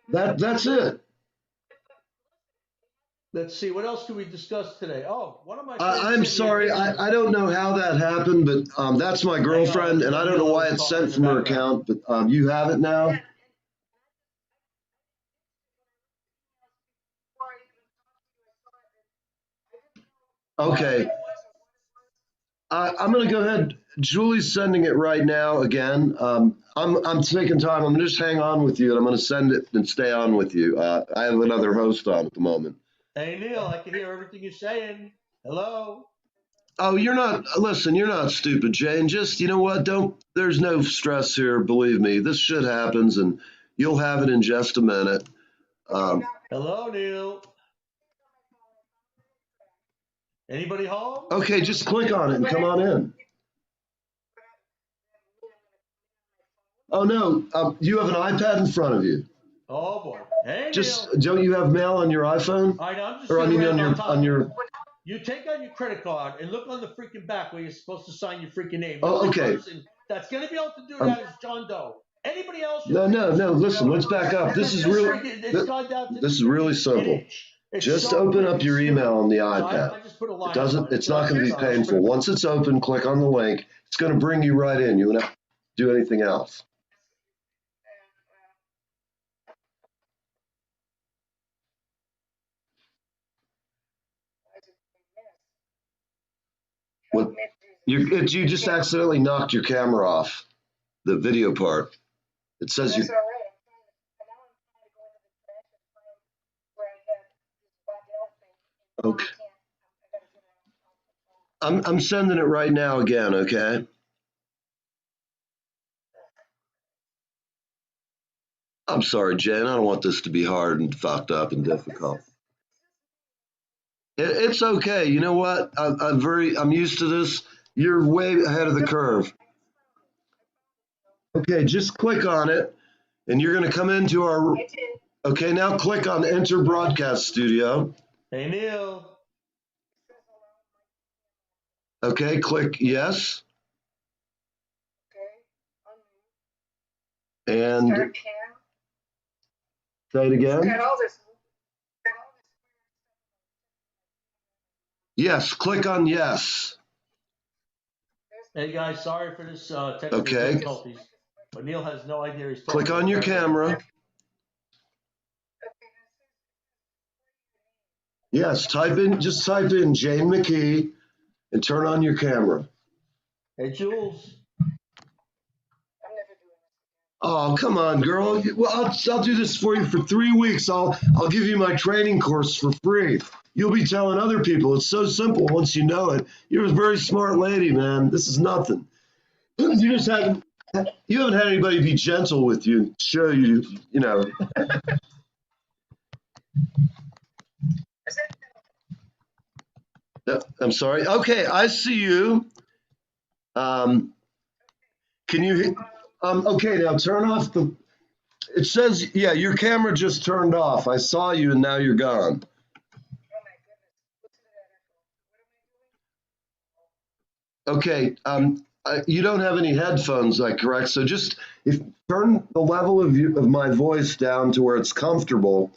That's it. Let's see, what else can we discuss today? Oh, one of my I'm friends sent me a sorry, picture. I don't know how that happened, but that's my girlfriend, and I don't know why it's sent from her account, but you have it now? Okay. I'm going to go ahead. Julie's sending it right now again. I'm taking time. I'm going to just hang on with you, and I'm going to send it and stay on with you. I have another host on at the moment. Hey, Neil, I can hear everything you're saying. Hello? Oh, listen, you're not stupid, Jane. Just, you know what? There's no stress here. Believe me, this shit happens, and you'll have it in just a minute. Hello, Neil. Anybody home? Okay, just click on it and come on in. Oh, no, you have an iPad in front of you. Oh, boy. Hey, Just, Neil. don't you have mail on your iPhone? All right, I'm just Or I gonna mean, ramble on your. You take out your credit card and look on the freaking back where you're supposed to sign your freaking name. The Oh, only okay. person that's gonna be able to do that is John Doe. Anybody else? No. Listen, let's back up. This is really simple. Just open up your email on the iPad. I just put a line. It's not going to be painful. Once it's open, click on the link. It's going to bring you right in. You won't have to do anything else. What? You just accidentally knocked your camera off, the video part. It says you. Okay. I'm sending it right now again, okay? I'm sorry, Jen. I don't want this to be hard and fucked up and difficult. It's okay. You know what? I'm used to this. You're way ahead of the curve. Okay, just click on it, and you're going to come into our. Okay, now click on Enter Broadcast Studio. Hey, Neil. Okay, click yes. And say it again. Yes, click on yes. Hey, guys, sorry for this technical difficulties. But Neil has no idea he's talking. Click on your camera. Yes, just type in Jane McKee and turn on your camera. Hey, Jules. Oh, come on, girl. Well, I'll do this for you for 3 weeks. I'll give you my training course for free. You'll be telling other people. It's so simple once you know it. You're a very smart lady, man. This is nothing. You haven't had anybody be gentle with you, show you, you know. I'm sorry. Okay, I see you. Can you? Okay, now turn off the. It says, yeah, your camera just turned off. I saw you, and now you're gone. Okay. You don't have any headphones, correct? So just turn the level of my voice down to where it's comfortable,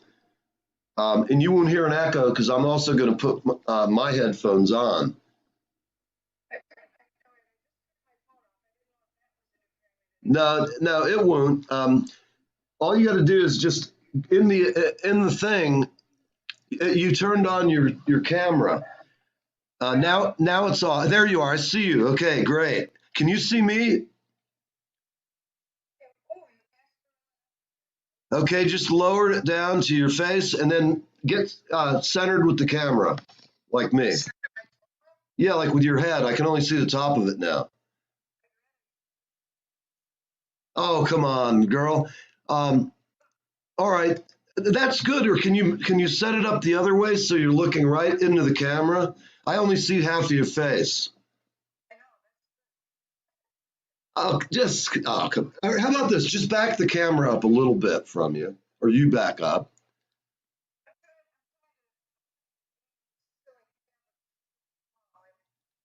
and you won't hear an echo because I'm also going to put my headphones on. No, it won't. All you got to do is just in the thing, you turned on your camera. Now it's on. There you are. I see you. Okay, great. Can you see me? Okay, just lower it down to your face and then get centered with the camera, like me. Yeah, like with your head. I can only see the top of it now. Oh, come on, girl. All right, that's good. Or can you set it up the other way so you're looking right into the camera? I only see half of your face. Oh, come. How about this? Just back the camera up a little bit from you, or you back up.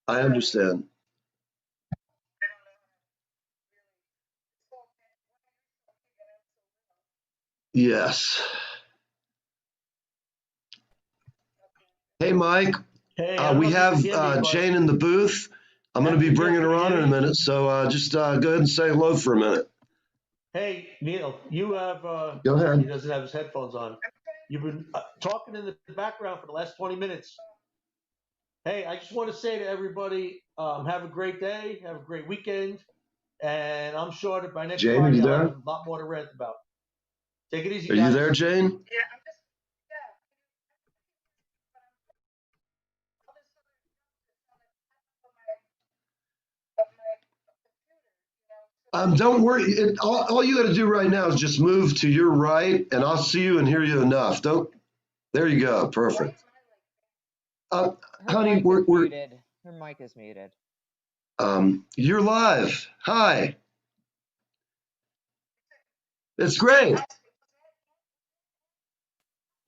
I understand. Yes. Hey, Mike. Hey, I don't know We if you have can hear me, but Jane in the booth. I'm going to be After bringing Jeff, her can you on hear in a me? minute. So just go ahead and say hello for a minute. Hey, Neil, you have, Go he ahead. doesn't have his headphones on. You've been talking in the background for the last 20 minutes. Hey, I just want to say to everybody, have a great day, have a great weekend, and I'm sure that by next Jane, are Friday you I'll have there? a lot more to rant about. Take it easy, Are you guys. there, Jane? Don't worry. All you got to do right now is just move to your right, and I'll see you and hear you enough. Don't. There you go. Perfect. Her Honey, mic is muted. Her mic is muted. you're live. Hi. It's great.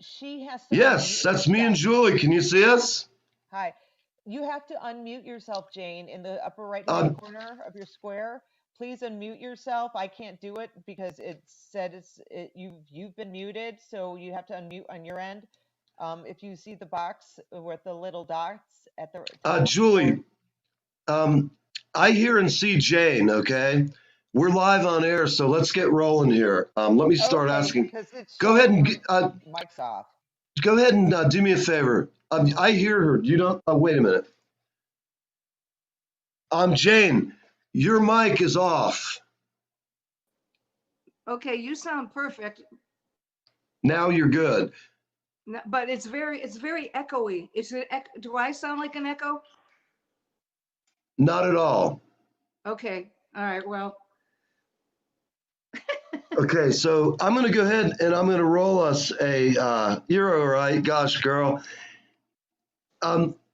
She has to Yes, unmute that's me and herself. Julie. Can you see us? Hi. You have to unmute yourself, Jane, in the upper right-hand corner of your square. Please unmute yourself. I can't do it because it said you've been muted, so you have to unmute on your end. If you see the box with the little dots at the top. Julie, I hear and see Jane, okay? We're live on air, so let's get rolling here. Let me start Okay, asking. because it's Go ahead showing and her mic's off. go ahead and do me a favor. I hear her. You don't. Wait a minute. Jane, your mic is off. Okay, you sound perfect, Now you're good. but it's very echoey. Do I sound like an echo? Not at all. Okay, all right, well, Okay, so I'm going to go ahead and I'm going to roll us a. You're all right. Gosh, girl.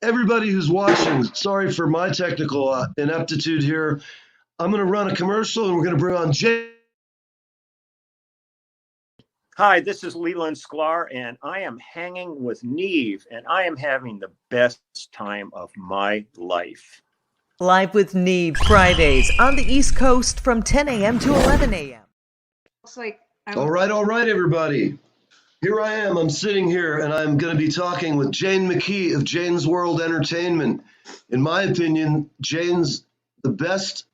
Everybody who's watching, sorry for my technical ineptitude here. I'm going to run a commercial and we're going to bring on Jane. Hi, this is Leland Sklar, and I am hanging with Neve, and I am having the best time of my life. Live with Neve Fridays on the East Coast from 10 a.m. to 11 a.m. looks like All right, everybody. Here I am. I'm sitting here and I'm going to be talking with Jane McKee of Jane's World Entertainment. In my opinion, Jane's the best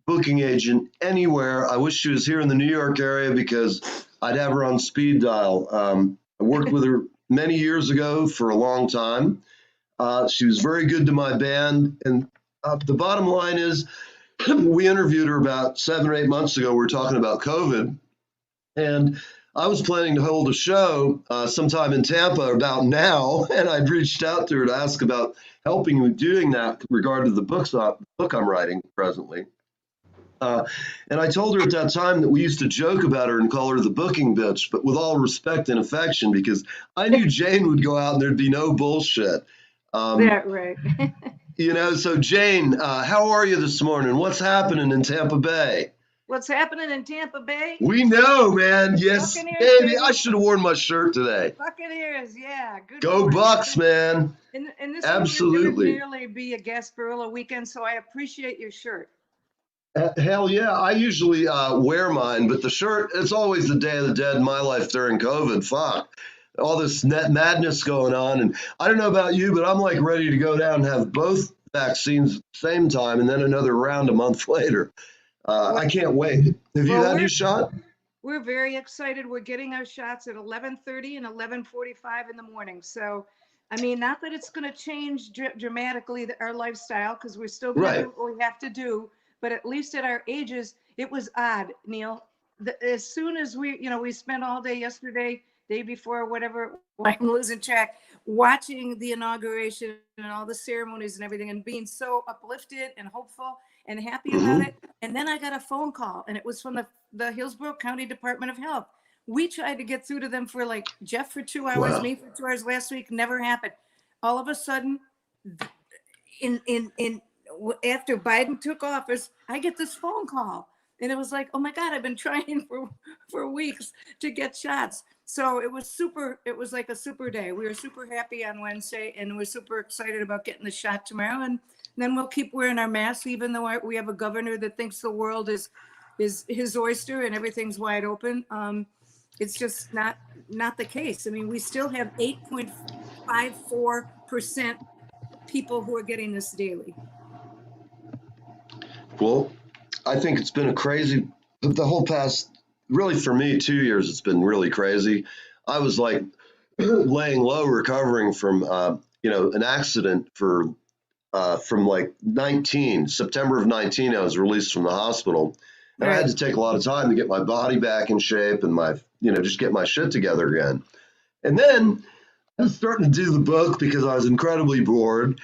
booking agent anywhere. I wish she was here in the New York area because I'd have her on speed dial. I worked with her many years ago for a long time. She was very good to my band. And the bottom line is, we interviewed her about 7 or 8 months ago. We were talking about COVID. And I was planning to hold a show sometime in Tampa about now. And I'd reached out to her to ask about helping with doing that regard to the book I'm writing presently. And I told her at that time that we used to joke about her and call her the booking bitch, but with all respect and affection, because I knew Jane would go out and there'd be no bullshit. that right. So Jane, how are you this morning? What's happening in Tampa Bay? What's happening in Tampa Bay? We know, man. Yes, Buccaneers, baby. baby. I should have worn my shirt today. Buccaneers, yeah, good. Go Lord. Bucks, man. And this Absolutely. would nearly be a Gasparilla weekend, so I appreciate your shirt. Hell yeah. I usually wear mine, but the shirt, it's always the Day of the Dead in my life during COVID. Fuck. All this net madness going on. And I don't know about you, but I'm like ready to go down and have both vaccines at the same time and then another round a month later. I can't wait. Have you had your shot? We're very excited. We're getting our shots at 11:30 and 11:45 in the morning. So, I mean, not that it's going to change dramatically our lifestyle because we're still going to do what we have to do. But at least at our ages, it was odd, Neil. As soon as we spent all day yesterday, day before, whatever, I'm losing track, watching the inauguration and all the ceremonies and everything and being so uplifted and hopeful and happy about it. And then I got a phone call and it was from the Hillsborough County Department of Health. We tried to get through to them for like Jeff for 2 hours, me for 2 hours last week, never happened. All of a sudden, after Biden took office, I get this phone call and it was like, oh my God, I've been trying for weeks to get shots. So it was like a super day. We were super happy on Wednesday and we're super excited about getting the shot tomorrow. And then we'll keep wearing our masks, even though we have a governor that thinks the world is his oyster and everything's wide open. It's just not the case. I mean, we still have 0.54% people who are getting this daily. Well, I think it's been a crazy, the whole past, really for me, 2 years, it's been really crazy. I was like laying low recovering from, an accident from like September of 19, I was released from the hospital. And I had to take a lot of time to get my body back in shape and just get my shit together again. And then I was starting to do the book because I was incredibly bored.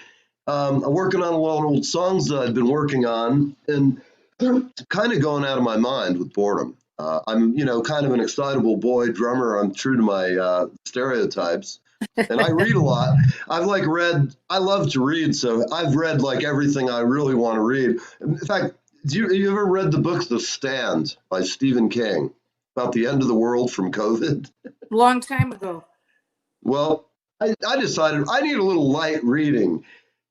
I'm working on a lot of old songs that I'd been working on, and they're kind of going out of my mind with boredom. I'm, kind of an excitable boy drummer. I'm true to my stereotypes. And I read a lot. I love to read, so I've read like everything I really want to read. In fact, you ever read the book The Stand by Stephen King about the end of the world from COVID? Long time ago. Well, I decided I need a little light reading.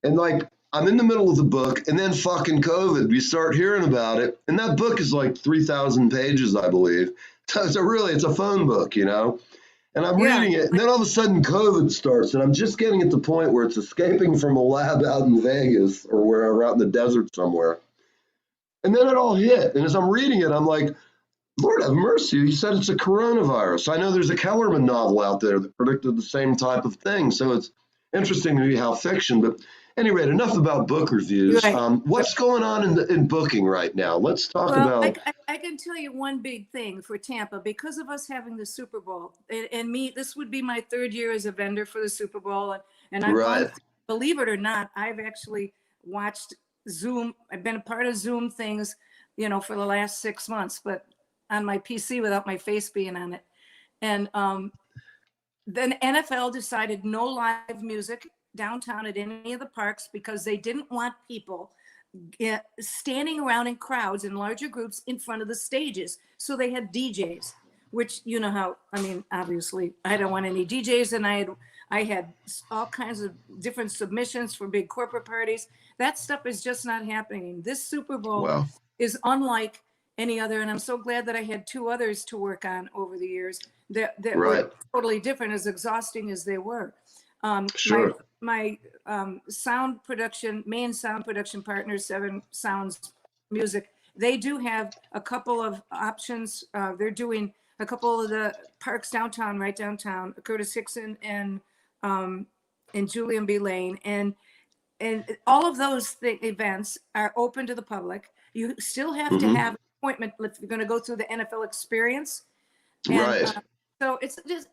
And like, I'm in the middle of the book, and then fucking COVID, we start hearing about it. And that book is like 3,000 pages, I believe. So it's a phone book, And I'm reading it, and then all of a sudden COVID starts, and I'm just getting at the point where it's escaping from a lab out in Vegas or wherever, out in the desert somewhere. And then it all hit. And as I'm reading it, I'm like, Lord have mercy, you said it's a coronavirus. I know there's a Kellerman novel out there that predicted the same type of thing. So it's interesting to me how fiction, but anyway, enough about book reviews. Right. What's going on in booking right now? Let's talk about. I can tell you one big thing for Tampa, because of us having the Super Bowl, and me, this would be my 3rd year as a vendor for the Super Bowl. And I've gone, believe it or not, I've actually watched Zoom. I've been a part of Zoom things, for the last 6 months, but on my PC without my face being on it. And then NFL decided no live music downtown at any of the parks because they didn't want people standing around in crowds in larger groups in front of the stages. So they had DJs, which obviously I don't want any DJs, and I had all kinds of different submissions for big corporate parties. That stuff is just not happening. This Super Bowl is unlike any other, and I'm so glad that I had 2 others to work on over the years that were totally different, as exhausting as they were. Sure. My sound production, main sound production partner, 7 Sounds Music, they do have a couple of options. They're doing a couple of the parks downtown, right downtown, Curtis Hickson and Julian B. Lane. And all of those events are open to the public. You still have to have an appointment if you're going to go through the NFL experience. And, so it's just,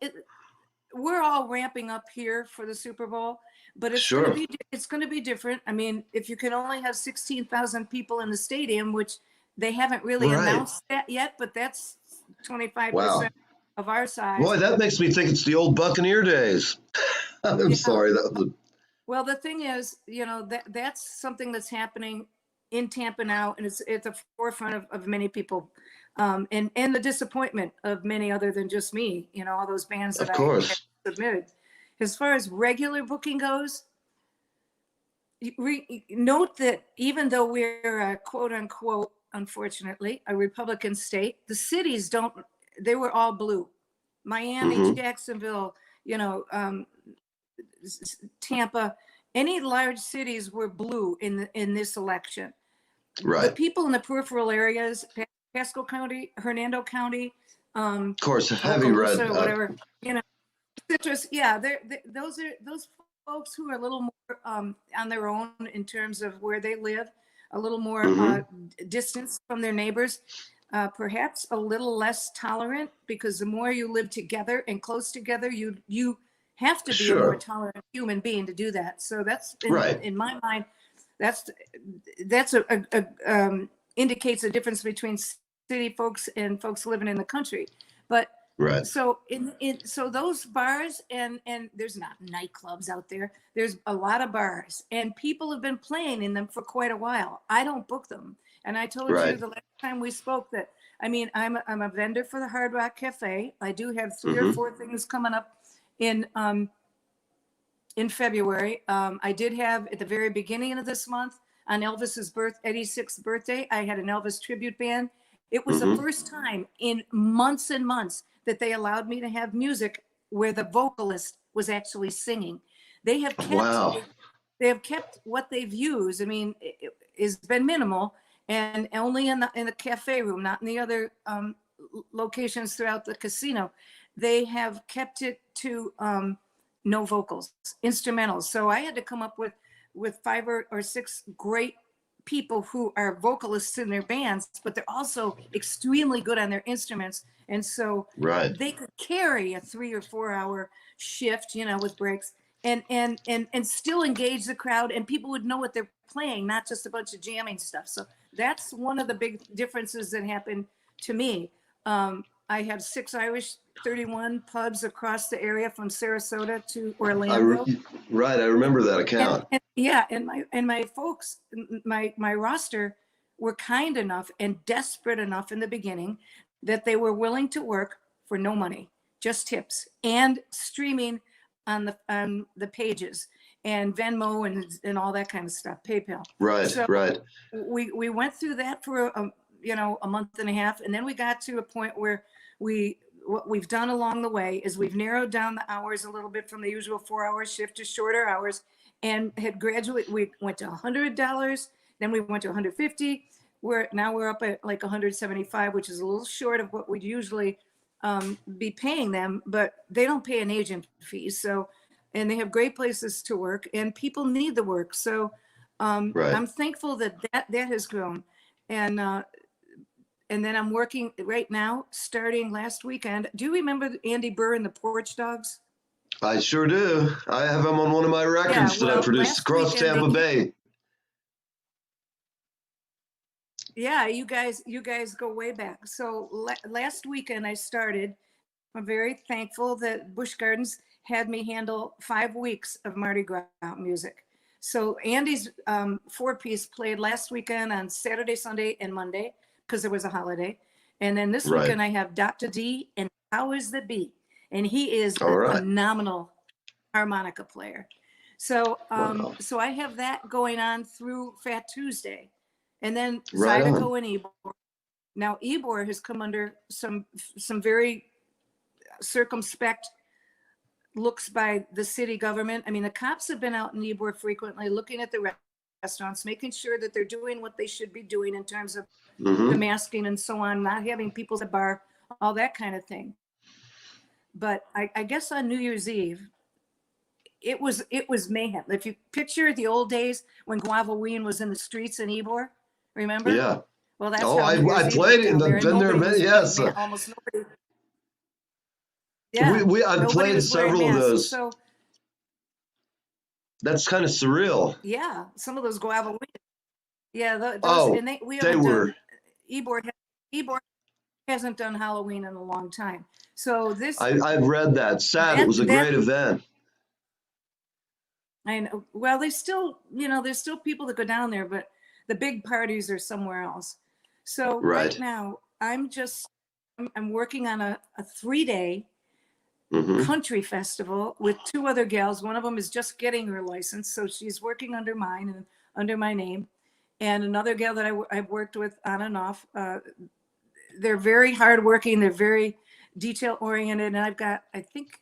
we're all ramping up here for the Super Bowl, but it's going to be different. I mean, if you can only have 16,000 people in the stadium, which they haven't really announced that yet, but that's 25% of our size. Boy, that makes me think it's the old Buccaneer days. I'm sorry. Well, the thing is, that's something that's happening in Tampa now, and it's at the forefront of many people. And the disappointment of many other than just me, all those bands that I have submitted. As far as regular booking goes, note that even though we're a quote unquote, unfortunately, a Republican state, the cities they were all blue. Miami, Jacksonville, Tampa, any large cities were blue in this election. The people in the peripheral areas, Pasco County, Hernando County, of course, heavy red, or whatever, citrus. Yeah, those folks who are a little more on their own in terms of where they live, a little more distance from their neighbors, perhaps a little less tolerant, because the more you live together and close together, you have to be a more tolerant human being to do that. So that's in my mind, that's indicates a difference between city folks and folks living in the country. But so so those bars and there's not nightclubs out there. There's a lot of bars, and people have been playing in them for quite a while. I don't book them, and I told you the last time we spoke that I'm a vendor for the Hard Rock Cafe. I do have 3 or 4 things coming up in February. I did have at the very beginning of this month, on Elvis's 86th birthday, I had an Elvis tribute band. It was the first time in months and months that they allowed me to have music where the vocalist was actually singing. They have kept Wow. what they've used. I mean, it's been minimal, and only in the cafe room, not in the other locations throughout the casino. They have kept it to no vocals, instrumentals. So I had to come up with 5 or 6 great people who are vocalists in their bands, but they're also extremely good on their instruments. And so Right. they could carry a 3 or 4 hour shift, with breaks, and still engage the crowd, and people would know what they're playing, not just a bunch of jamming stuff. So that's one of the big differences that happened to me. I have 6 Irish 31 pubs across the area from Sarasota to Orlando. Right. I remember that account. And my folks, my roster were kind enough and desperate enough in the beginning that they were willing to work for no money, just tips, and streaming on the pages and Venmo and all that kind of stuff, PayPal. Right. So right. we went through that for a month and a half, and then we got to a point where what we've done along the way is we've narrowed down the hours a little bit from the usual 4-hour shift to shorter hours, and had graduated. We went to $100, then we went to $150. Now we're up at like $175, which is a little short of what we'd usually be paying them, but they don't pay an agent fee. So, and they have great places to work, and people need the work. So Right. I'm thankful that has grown. And then I'm working right now, starting last weekend. Do you remember Andy Burr and the Porch Dogs? I sure do. I have him on one of my records that I produced across Tampa Bay. Yeah, you guys go way back. So last weekend I started. I'm very thankful that Busch Gardens had me handle 5 weeks of Mardi Gras music. So Andy's 4-piece played last weekend on Saturday, Sunday, and Monday, because there was a holiday. And then this weekend I have Dr. D and Powers the Bee. And he is a phenomenal harmonica player. So so I have that going on through Fat Tuesday. And then Zydeco and Ybor. Now Ybor has come under some very circumspect looks by the city government. I mean, the cops have been out in Ybor frequently looking at the restaurants, making sure that they're doing what they should be doing in terms of the masking and so on, not having people at the bar, all that kind of thing. But I guess on New Year's Eve, it was mayhem. If you picture the old days when Guavaween was in the streets in Ybor, remember? Yeah. Well, that's I played it and been there many. Yes. Almost nobody. Yeah. I played several of those. So that's kind of surreal. Yeah, some of those Guavaween. Yeah. They were. Ybor hasn't done Halloween in a long time. So this. I've read that. Sad. It was a great event. I know. Well, there's still people that go down there, but the big parties are somewhere else. So right now, I'm working on a 3-day country festival with 2 other gals. One of them is just getting her license, so she's working under mine and under my name. And another gal that I've worked with on and off. They're very hardworking. They're very detail oriented, and I've got I think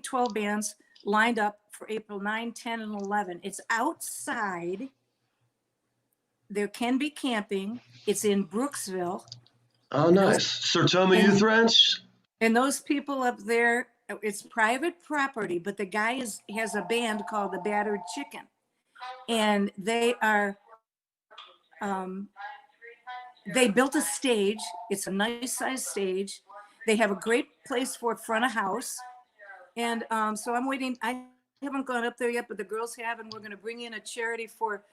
12 bands lined up for April 9, 10, and 11. It's outside. There can be camping. It's in Brooksville. Oh, nice. Sertoma Youth Ranch? And those people up there, it's private property, but the guy has a band called the Battered Chicken. And they are, they built a stage. It's a nice sized stage. They have a great place for front of house. And so I'm waiting. I haven't gone up there yet, but the girls have, and we're going to bring in a charity for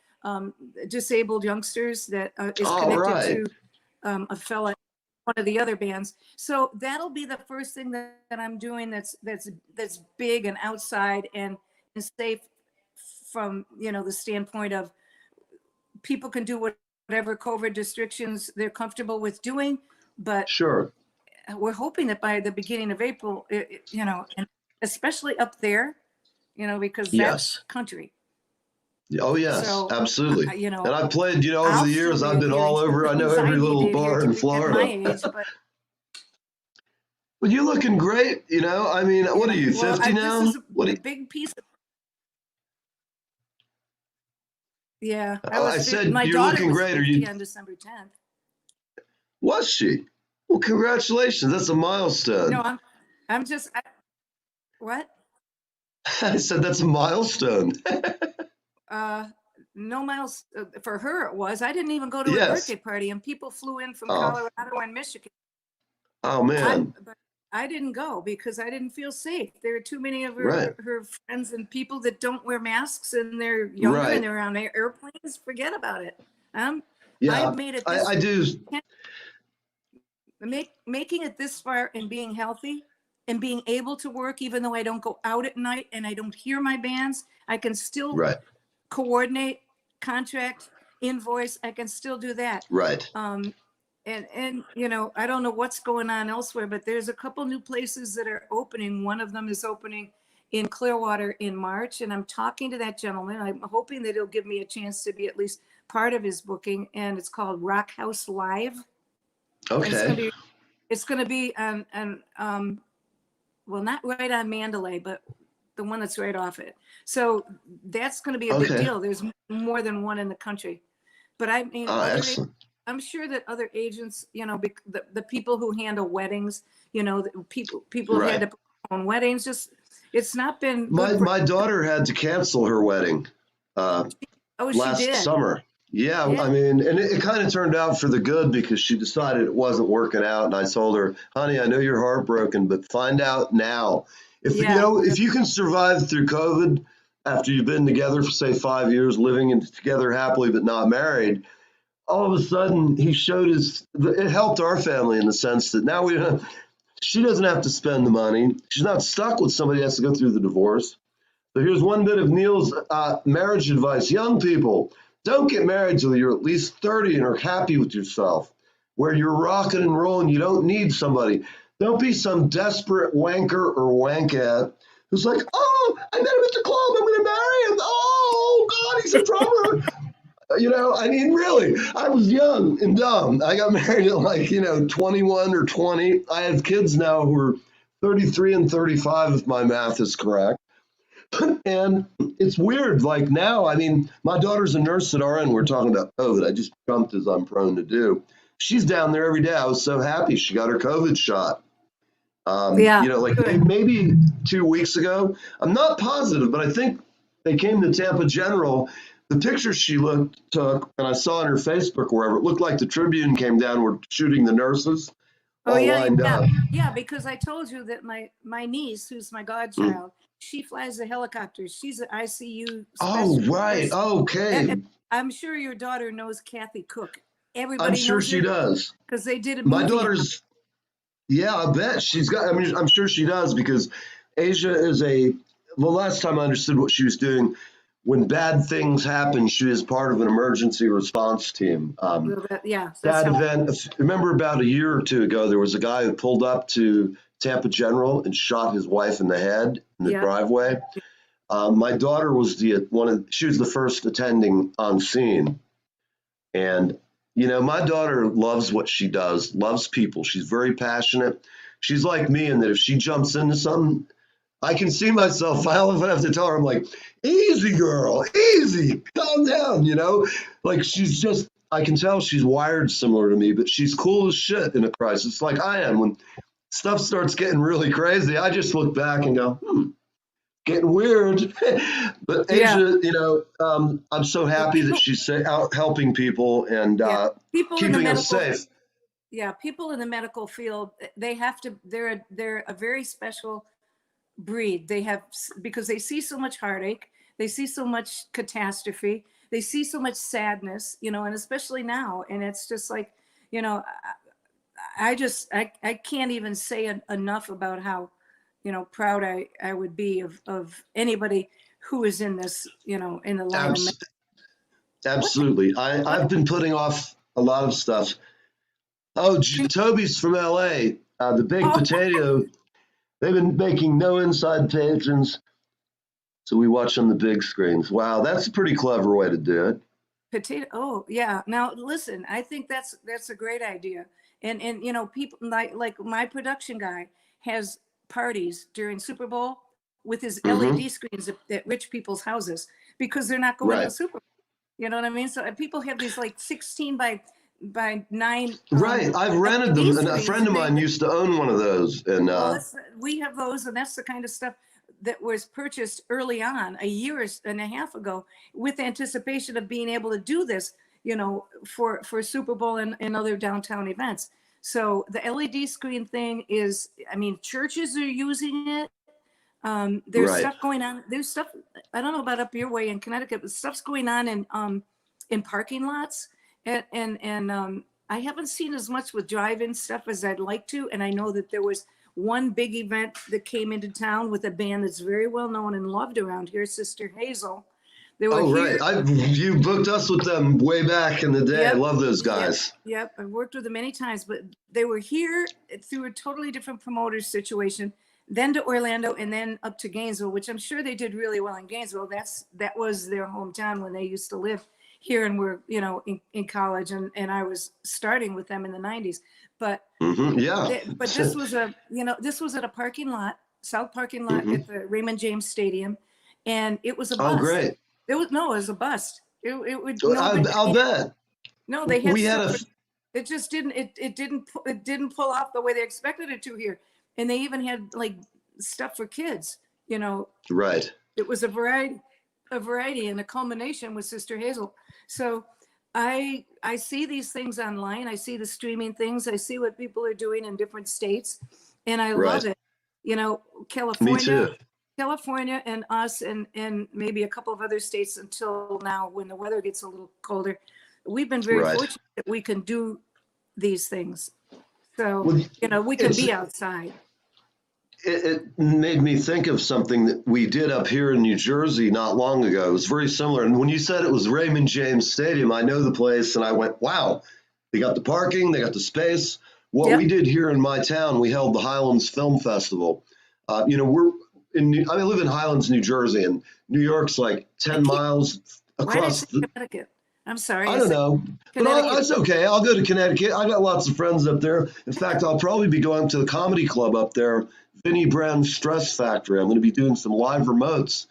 disabled youngsters that is connected to a fella, one of the other bands. So that'll be the first thing that I'm doing that's big and outside and safe from the standpoint of people can do whatever COVID restrictions they're comfortable with doing, but we're hoping that by the beginning of April, and especially up there, because that's country. Oh yes, so, absolutely. And I've played, over the years, I've been all over. I know every little bar in Florida. Well, you're looking great. You know, I mean, what are you, 50 now? This is What? a big piece of, yeah, I said my you're daughter looking was great. Are 50 you? on December 10th. Was she? Well, congratulations. That's a milestone. No, what? I said that's a milestone. Uh, no miles for her it was. I didn't even go to her Yes. birthday party, and people flew in from Oh. Colorado and Michigan. Oh man. But I didn't go because I didn't feel safe. There are too many of Right. her friends and people that don't wear masks, and they're younger Right. and they're on airplanes. Forget about it. Yeah. I've made it I do. making it this far and being healthy and being able to work, even though I don't go out at night and I don't hear my bands, I can still Right. coordinate, contract, invoice. I can still do that. Right. And you know, I don't know what's going on elsewhere, but there's a couple new places that are opening. One of them is opening in Clearwater in March, and I'm talking to that gentleman. I'm hoping that he'll give me a chance to be at least part of his booking, and it's called Rock House Live. Okay. It's going to be well, not right on Mandalay, but the one that's right off it. So that's going to be a big deal. There's more than one in the country. But I mean, I'm sure that other agents, you know, the people who handle weddings, you know, people who had to postpone weddings, just it's not been good My daughter had to cancel her wedding last summer. Yeah, I mean, and it kind of turned out for the good because she decided it wasn't working out. And I told her, honey, I know you're heartbroken, but find out now. If you know, if you can survive through COVID after you've been together for say 5 years, living together happily but not married, all of a sudden he showed it helped our family in the sense that now she doesn't have to spend the money. She's not stuck with somebody who has to go through the divorce. So here's one bit of Neil's marriage advice. Young people, don't get married till you're at least 30 and are happy with yourself, where you're rocking and rolling. You don't need somebody. Don't be some desperate wanker or wankette who's like, oh, I met him at the club. I'm going to marry him. Oh, God, he's a drummer. You know, I mean, really, I was young and dumb. I got married at like, 21 or 20. I have kids now who are 33 and 35, if my math is correct. And it's weird. Like now, I mean, my daughter's a nurse at RN. We're talking about COVID. I just jumped as I'm prone to do. She's down there every day. I was so happy she got her COVID shot. Like maybe 2 weeks ago. I'm not positive, but I think they came to Tampa General. The pictures she took, and I saw on her Facebook wherever, it looked like the Tribune came down. Were shooting the nurses. Yeah, because I told you that my niece, who's my godchild, she flies the helicopters. She's an ICU. Oh, right. Okay. And I'm sure your daughter knows Kathy Cook. Everybody I'm sure knows she does. because they did a My movie. daughter's. Yeah, I bet she's got. I mean, I'm sure she does because Asia is the last time I understood what she was doing. When bad things happen, she is part of an emergency response team. That event, remember about a year or two ago, there was a guy who pulled up to Tampa General and shot his wife in the head in the driveway. My daughter was she was the first attending on scene. And, my daughter loves what she does, loves people. She's very passionate. She's like me in that if she jumps into something, I can see myself. I don't have to tell her, I'm like, easy girl, easy, calm down, like she's just, I can tell she's wired similar to me, but she's cool as shit in a crisis like I am. When stuff starts getting really crazy, I just look back and go, getting weird. But Asia, I'm so happy that she's out helping people and keeping us safe. Yeah, people in the medical field, they're a very special breed. Because they see so much heartache, they see so much catastrophe, they see so much sadness, and especially now. And it's just like, I can't even say enough about how, proud I would be of anybody who is in this, in the line. Absolutely. I've been putting off a lot of stuff. Oh, Toby's from LA, the Big Potato. They've been making no inside patrons, so we watch on the big screens. Wow, that's a pretty clever way to do it. Potato. Oh, yeah. Now, listen, I think that's a great idea. And people like my production guy has parties during Super Bowl with his Mm-hmm. LED screens at rich people's houses because they're not going to Right. the Super Bowl. You know what I mean? So people have these like 16 by 9 Right. I've rented them, LED and a screens, friend of mine used to own one of those. And well, we have those, and that's the kind of stuff that was purchased early on, a year and a half ago, with anticipation of being able to do this, you know, for Super Bowl and other downtown events. So the LED screen thing is, I mean, churches are using it. There's Right. stuff going on. There's stuff, I don't know about up your way in Connecticut, but stuff's going on in parking lots. And I haven't seen as much with drive-in stuff as I'd like to. And I know that there was one big event that came into town with a band that's very well known and loved around here, Sister Hazel. They were here. Right. You booked us with them way back in the day. Yep. I love those guys. Yep. I've worked with them many times, but they were here through a totally different promoter situation, then to Orlando and then up to Gainesville, which I'm sure they did really well in Gainesville. That was their hometown when they used to live here and were, you know, in college, and I was starting with them in the 90s. But Yeah. but this was this was at a parking lot, south parking lot at the Raymond James Stadium, and it was a bust. Oh, great. It was a bust. It would. I'll bet. No, they had. We had it just didn't. It didn't pull off the way they expected it to here, and they even had like stuff for kids. You know. Right. It was a variety, and a culmination with Sister Hazel. So I see these things online. I see the streaming things. I see what people are doing in different states, and I love it. You know, California. Me too. California and us and maybe a couple of other states until now when the weather gets a little colder. We've been very fortunate that we can do these things. So, you know, we can be outside. It made me think of something that we did up here in New Jersey not long ago. It was very similar. And when you said it was Raymond James Stadium, I know the place and I went, wow, they got the parking, they got the space. What we did here in my town, we held the Highlands Film Festival. You know, I live in Highlands, New Jersey, and New York's like 10 miles across Connecticut. I'm sorry. I don't know. But that's okay. I'll go to Connecticut. I got lots of friends up there. In fact, I'll probably be going to the comedy club up there, Vinnie Brown's Stress Factory. I'm going to be doing some live remotes.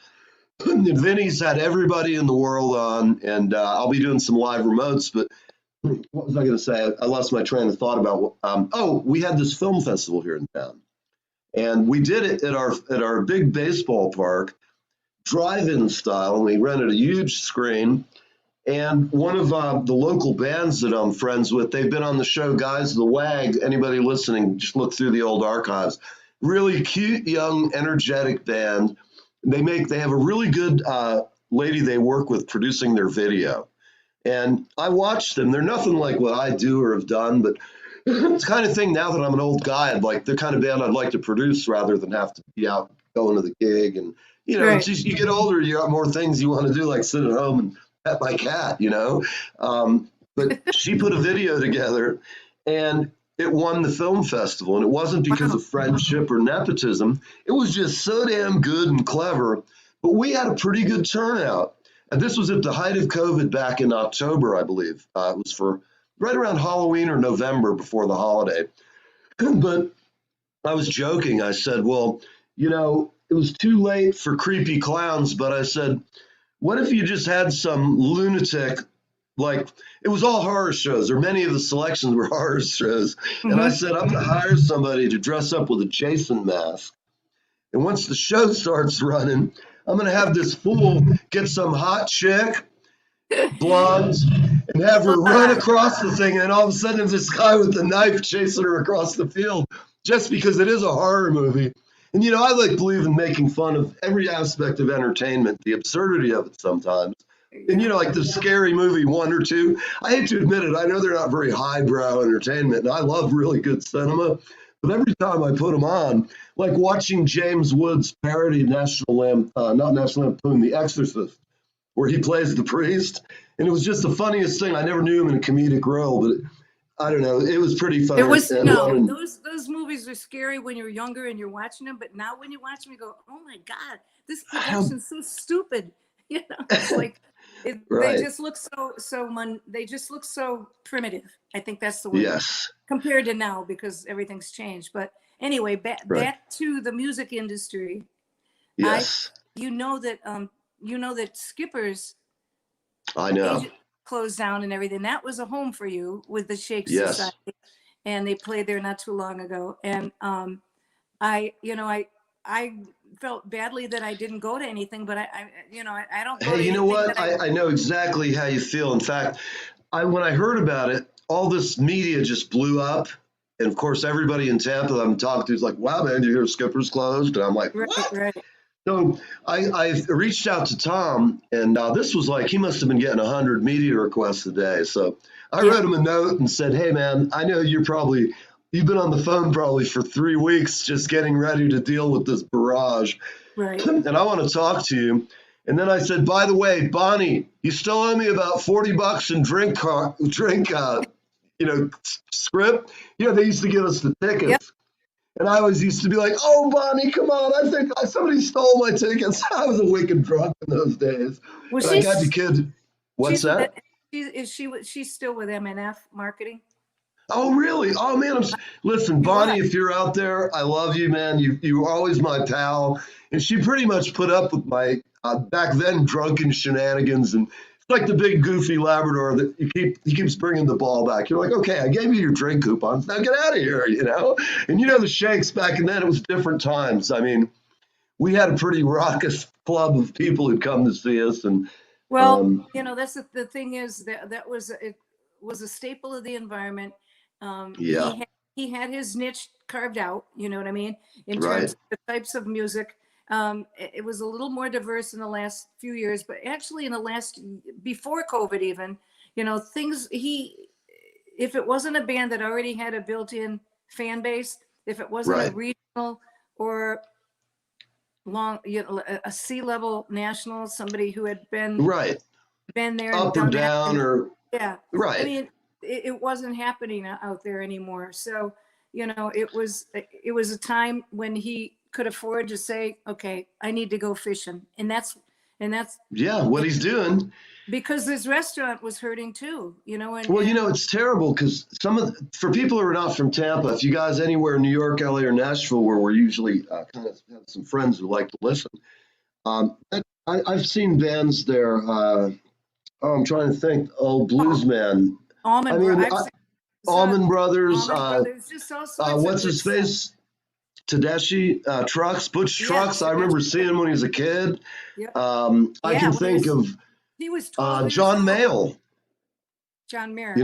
Vinny's had everybody in the world on, and I'll be doing some live remotes. But what was I going to say? I lost my train of thought about we had this film festival here in town. And we did it at our big baseball park, drive-in style, and we rented a huge screen. And one of the local bands that I'm friends with, they've been on the show Guys the Wag. Anybody listening, just look through the old archives. Really cute, young, energetic band. They have a really good lady they work with producing their video. And I watched them. They're nothing like what I do or have done, but it's the kind of thing now that I'm an old guy, the kind of band I'd like to produce rather than have to be out going to the gig. And, you know, it's just, you get older, you got more things you want to do, like sit at home and pet my cat, you know. But she put a video together and it won the film festival. And it wasn't because of friendship or nepotism. It was just so damn good and clever. But we had a pretty good turnout. And this was at the height of COVID back in October, I believe. It was for right around Halloween or November before the holiday. But I was joking. I said, well, you know, it was too late for creepy clowns. But I said, what if you just had some lunatic, like it was all horror shows, or many of the selections were horror shows. And I said, I'm going to hire somebody to dress up with a Jason mask. And once the show starts running, I'm going to have this fool get some hot chick, blondes, and have her run across the thing, and all of a sudden there's this guy with a knife chasing her across the field, just because it is a horror movie. And you know, I believe in making fun of every aspect of entertainment, the absurdity of it sometimes. And you know, like the Scary Movie 1 or 2, I hate to admit it, I know they're not very highbrow entertainment, and I love really good cinema, but every time I put them on, like watching James Woods parody not National Lampoon, The Exorcist, where he plays the priest. And it was just the funniest thing. I never knew him in a comedic role, but I don't know. It was pretty funny. It was, those movies are scary when you're younger and you're watching them. But now when you watch them, you go, oh my God, this production's so stupid. You know, it's like, they just look they just look so primitive. I think that's the word. Yes. Compared to now, because everything's changed. But Anyway, Right. back to the music industry. Yes. You know that Skipper's I know. agent closed down and everything. That was a home for you with the Shake Yes. Society, and they played there not too long ago. And I felt badly that I didn't go to anything, but I don't go Hey, to you know anything what? that I know exactly how you feel. In fact, when I heard about it, all this media just blew up. And of course, everybody in Tampa that I'm talking to is like, wow, man, did you hear Skipper's closed? And I'm like, what? right. So I reached out to Tom, and this was like, he must have been getting 100 media requests a day. So I wrote him a note and said, hey, man, I know you've been on the phone probably for 3 weeks just getting ready to deal with this barrage. Right. And I want to talk to you. And then I said, by the way, Bonnie, you still owe me about $40 in drink, script. They used to give us the tickets. Yep. And I always used to be like, oh, Bonnie, come on. I think somebody stole my tickets. I was a wicked drunk in those days. Well, and I got the kid. What's that? She's still with MNF Marketing? Oh, really? Oh, man. Listen, Bonnie, if you're out there, I love you, man. You were always my pal. And she pretty much put up with my back then drunken shenanigans. And it's like the big goofy Labrador that he keeps bringing the ball back. You're like, okay, I gave you your drink coupons. Now get out of here, And the Shakes back then, it was different times. I mean, we had a pretty raucous club of people who'd come to see us. And well, that's the thing is that was a staple of the environment. Yeah. He had his niche carved out, you know what I mean, in Right. terms of the types of music. It was a little more diverse in the last few years, but actually before COVID even, if it wasn't a band that already had a built-in fan base, if it wasn't a Right. regional or a C-level national, somebody who had been Right. there Up and or done that, down or yeah. right. I mean, it wasn't happening out there anymore. So, it was a time when he could afford to say, okay, I need to go fishing. And that's Yeah, what he's doing. because this restaurant was hurting too, and Well, it's terrible because for people who are not from Tampa, if you guys anywhere in New York, LA, or Nashville, where we're usually kind of have some friends who like to listen, I've seen bands there. I'm trying to think. Oh, Bluesman. Allman Brothers. just all sorts What's of his good face? stuff. Tedeschi Trucks, Butch Yeah, Trucks. I remember seeing him when he was a kid. Yep. I can think of he was 12 years John old. Mayall. John Mayer.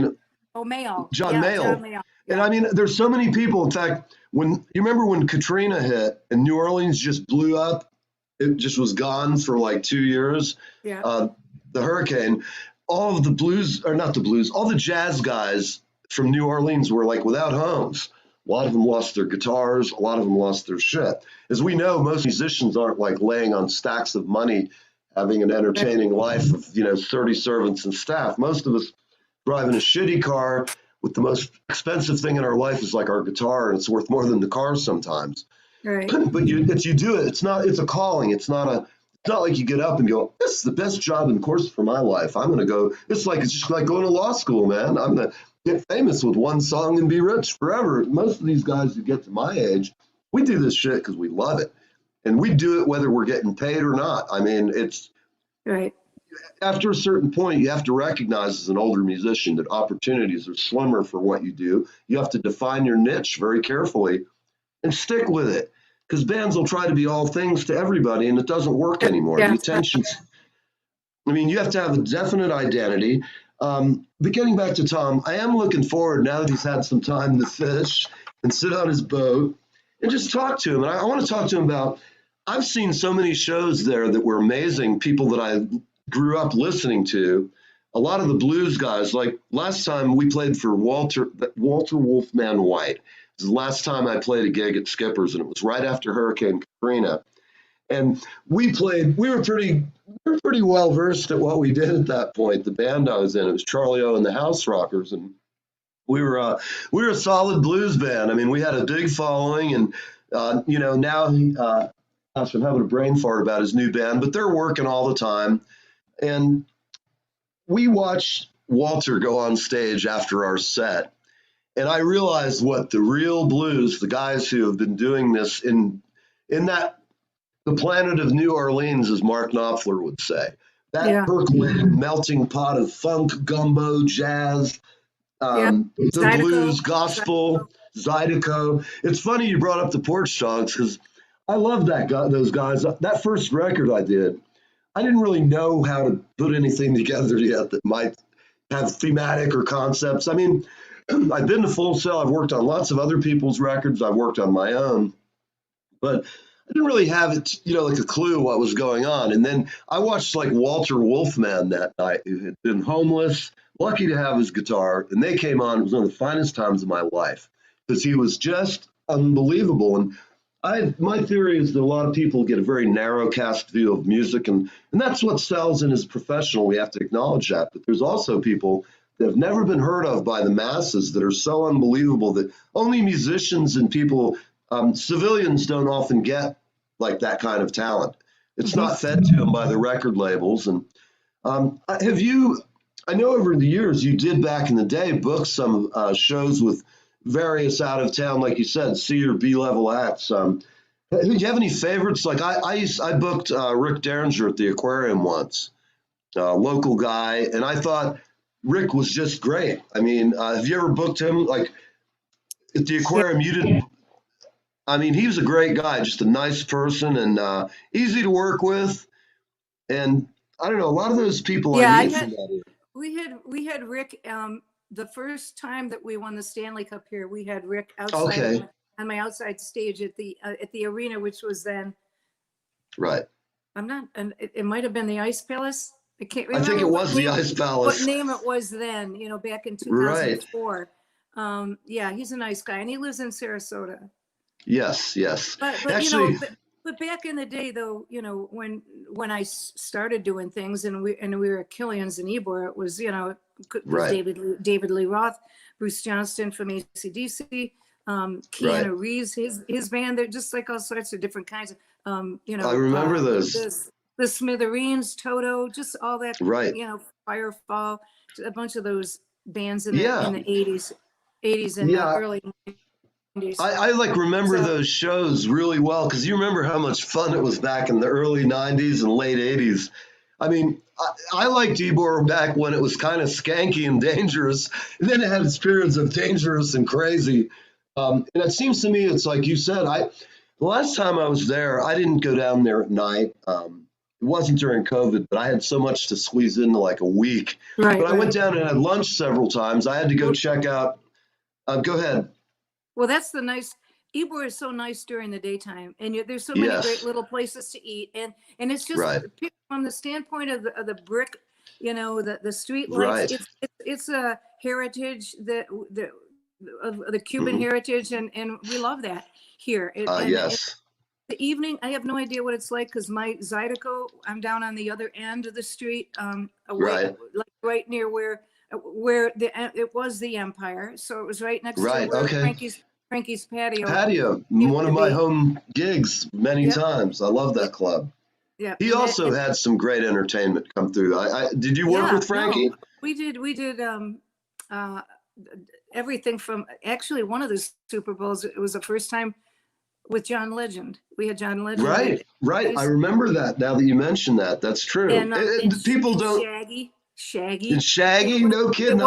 Mayall. John Mayall. Yeah. And I mean, there's so many people. In fact, you remember when Katrina hit and New Orleans just blew up, it just was gone for like 2 years. Yeah. The hurricane, all of the blues, or not the blues, all the jazz guys from New Orleans were like without homes. A lot of them lost their guitars. A lot of them lost their shit. As we know, most musicians aren't like laying on stacks of money, having an entertaining life of 30 servants and staff. Most of us driving a shitty car with the most expensive thing in our life is like our guitar, and it's worth more than the car sometimes. Right. But you do it. It's a calling. It's not like you get up and go, this is the best job in the course for my life. I'm going to go. It's just like going to law school, man. I'm going to get famous with one song and be rich forever. Most of these guys who get to my age, we do this shit because we love it. And we do it whether we're getting paid or not. I mean, it's right. After a certain point, you have to recognize as an older musician that opportunities are slimmer for what you do. You have to define your niche very carefully and stick with it. Because bands will try to be all things to everybody, and it doesn't work anymore. Yeah. The attention's, you have to have a definite identity. But getting back to Tom, I am looking forward, now that he's had some time to fish and sit on his boat, and just talk to him. And I want to talk to him about, I've seen so many shows there that were amazing, people that I grew up listening to. A lot of the blues guys, like last time we played for Walter Wolfman White. This is the last time I played a gig at Skipper's, and it was right after Hurricane Katrina. And we were pretty well versed at what we did at that point. The band I was in, it was Charlie O and the House Rockers, and we were a solid blues band. I mean, we had a big following, and now gosh, I'm having a brain fart about his new band, but they're working all the time. And we watched Walter go on stage after our set. And I realized what the real blues, the guys who have been doing this in that, the planet of New Orleans, as Mark Knopfler would say, that percolating melting pot of funk, gumbo, jazz, the blues, gospel, Zydeco. It's funny you brought up the Porch Dogs because I love those guys. That first record I did, I didn't really know how to put anything together yet that might have thematic or concepts. I mean, I've been to Full Sail. I've worked on lots of other people's records. I've worked on my own, but I didn't really have it, like a clue what was going on. And then I watched like Walter Wolfman that night, who had been homeless, lucky to have his guitar, and they came on. It was one of the finest times of my life because he was just unbelievable. And my theory is that a lot of people get a very narrow cast view of music, and that's what sells and is professional. We have to acknowledge that. But there's also people that have never been heard of by the masses that are so unbelievable that only musicians and people, civilians don't often get like that kind of talent. It's not fed to them by the record labels. And I know over the years you did back in the day book some shows with various out of town, like you said, C or B level acts. Do you have any favorites? Like I booked Rick Derringer at the Aquarium once, local guy, and I thought Rick was just great. I mean, have you ever booked him? Like at the Aquarium, you didn't. I mean, he was a great guy, just a nice person and easy to work with. And I don't know, a lot of those people I meet from that area. We had Rick. The first time that we won the Stanley Cup here, we had Rick outside on my outside stage at the arena, which was then. Right. I'm not, and it might have been the Ice Palace. I can't remember. I think it was the Ice Palace. What name it was then? Back in 2004. Right. Yeah, he's a nice guy, and he lives in Sarasota. Yes. But actually, but back in the day, though, when I started doing things, and we were at Killian's and Ybor, it was right. David Lee Roth, Bruce Johnston from AC/DC, Keanu Reeves, his band. They're just like all sorts of different kinds of I remember those. The Smithereens, Toto, just all that. Right. Firefall, a bunch of those bands in the 80s and early 90s. I remember those shows really well because you remember how much fun it was back in the early 90s and late 80s. I mean, I liked Ybor back when it was kind of skanky and dangerous, and then it had its periods of dangerous and crazy. And it seems to me, it's like you said, the last time I was there, I didn't go down there at night. It wasn't during COVID, but I had so much to squeeze into like a week. Right, but I went down and had lunch several times. I had to go check out. Go ahead. Well, that's the nice. Ybor is so nice during the daytime, and there's so many great little places to eat, and it's just from the standpoint of the brick, the street lights. Right. It's a heritage of the Cuban heritage, and we love that here. Yes. The evening, I have no idea what it's like because my Zydeco, I'm down on the other end of the street, right near where it was the Empire, so it was right next to where Frankie's Patio. One of my home gigs many times. I love that club. Yeah. He also had some great entertainment come through. Did you work with Frankie? No, we did everything from actually one of the Super Bowls. It was the first time with John Legend. We had John Legend. Right. I remember that now that you mentioned that. That's true. And people don't. Shaggy. It's Shaggy? No kidding.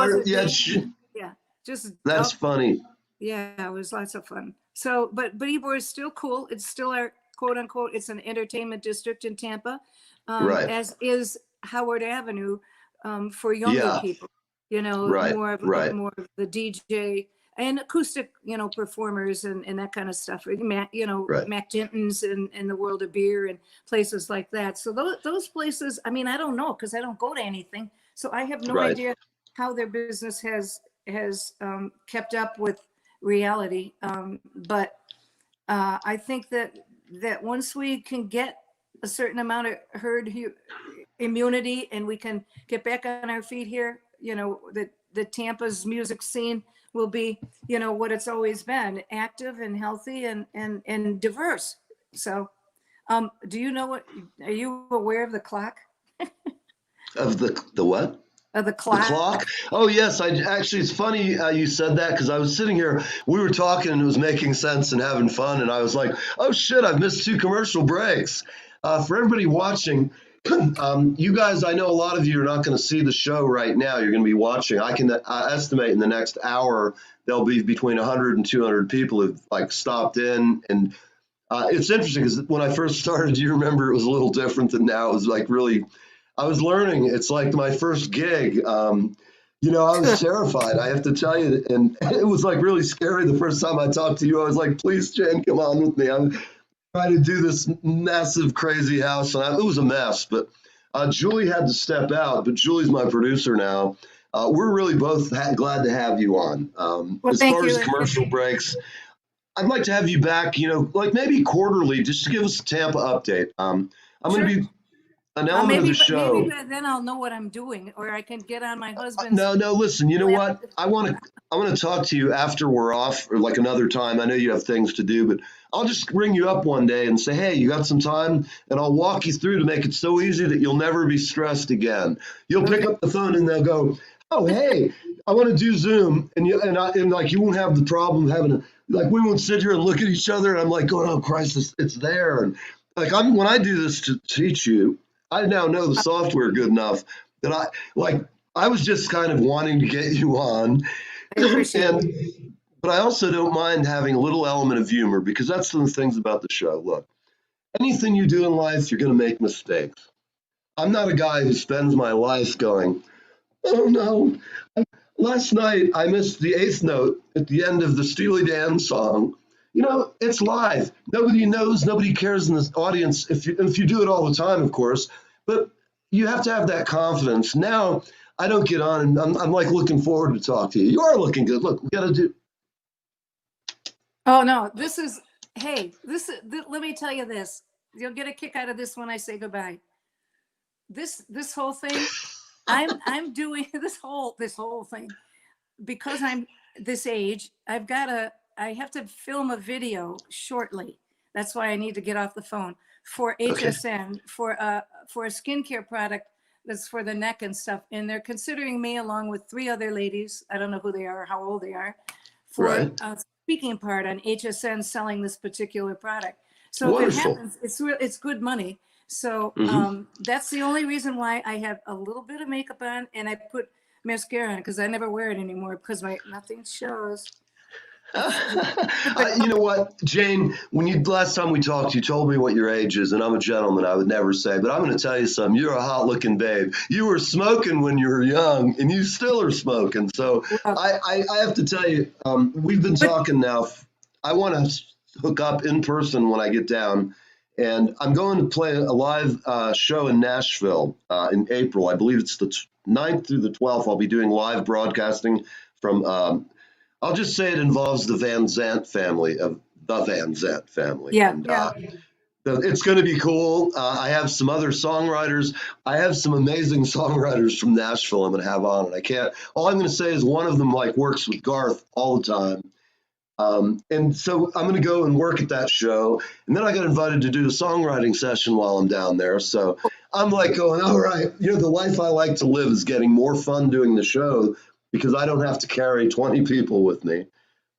That's funny. Yeah, it was lots of fun. So, but Ybor is still cool. It's still our quote unquote. It's an entertainment district in Tampa, as is Howard Avenue for younger people. More of the DJ and acoustic, performers and that kind of stuff. Mac Dinton's and the World of Beer and places like that. So those places. I mean, I don't know because I don't go to anything, so I have no idea how their business has kept up with reality. But I think that once we can get a certain amount of herd immunity and we can get back on our feet here, the Tampa's music scene will be, what it's always been, active and healthy and diverse. So do you know are you aware of the clock? Of the what? The The clock. clock? Oh, yes. Actually, it's funny you said that because I was sitting here, we were talking and it was making sense and having fun. And I was like, oh, shit, I've missed 2 commercial breaks. For everybody watching, you guys, I know a lot of you are not going to see the show right now. You're going to be watching. I can estimate in the next hour, there'll be between 100 and 200 people who've like stopped in. And it's interesting because when I first started, you remember it was a little different than now. It was like really, I was learning. It's like my first gig. I was terrified, I have to tell you. And it was like really scary the first time I talked to you. I was like, please, Jen, come on with me. I'm trying to do this massive, crazy house. And it was a mess. But Julie had to step out. But Julie's my producer now. We're really both glad to have you on. Well, as thank far you. as commercial breaks, I'd like to have you back, like maybe quarterly, just to give us a Tampa update. I'm going to be an element of the show. Maybe then I'll know what I'm doing, or I can get on my husband's. No, listen, you know what? I want to talk to you after we're off, or like another time. I know you have things to do, but I'll just ring you up one day and say, hey, you got some time? And I'll walk you through to make it so easy that you'll never be stressed again. You'll pick up the phone and they'll go, oh, hey, I want to do Zoom. And you won't have the problem having we won't sit here and look at each other. And I'm like going, oh, Christ, it's there. And when I do this to teach you, I now know the software good enough that I was just kind of wanting to get you on. But I also don't mind having a little element of humor because that's one of the things about the show. Look, anything you do in life, you're going to make mistakes. I'm not a guy who spends my life going, oh no, last night I missed the 8th note at the end of the Steely Dan song. It's live. Nobody knows, nobody cares in this audience if you do it all the time, of course, but you have to have that confidence. Now, I don't get on, and I'm like looking forward to talk to you. You are looking good. Look, we got to do. Oh, no, let me tell you this. You'll get a kick out of this when I say goodbye. This whole thing, I'm doing this whole thing because I'm this age. I have to film a video shortly. That's why I need to get off the phone for HSN for a skincare product that's for the neck and stuff. And they're considering me along with 3 other ladies. I don't know who they are or how old they are for a speaking part on HSN selling this particular product. So Wonderful. If it happens, it's good money. So that's the only reason why I have a little bit of makeup on and I put mascara on because I never wear it anymore because nothing shows. You know what, Jane, last time we talked, you told me what your age is, and I'm a gentleman, I would never say, but I'm going to tell you something. You're a hot looking babe. You were smoking when you were young, and you still are smoking. So I have to tell you, we've been talking now. I want to hook up in person when I get down, and I'm going to play a live show in Nashville in April. I believe it's the 9th through the 12th. I'll be doing live broadcasting from I'll just say it involves the Van Zandt family of the Van Zandt family. Yeah. And, it's going to be cool. I have some other songwriters. I have some amazing songwriters from Nashville I'm going to have on. And all I'm going to say is one of them works with Garth all the time. And so I'm going to go and work at that show. And then I got invited to do a songwriting session while I'm down there. So I'm going, all right, the life I like to live is getting more fun doing the show because I don't have to carry 20 people with me.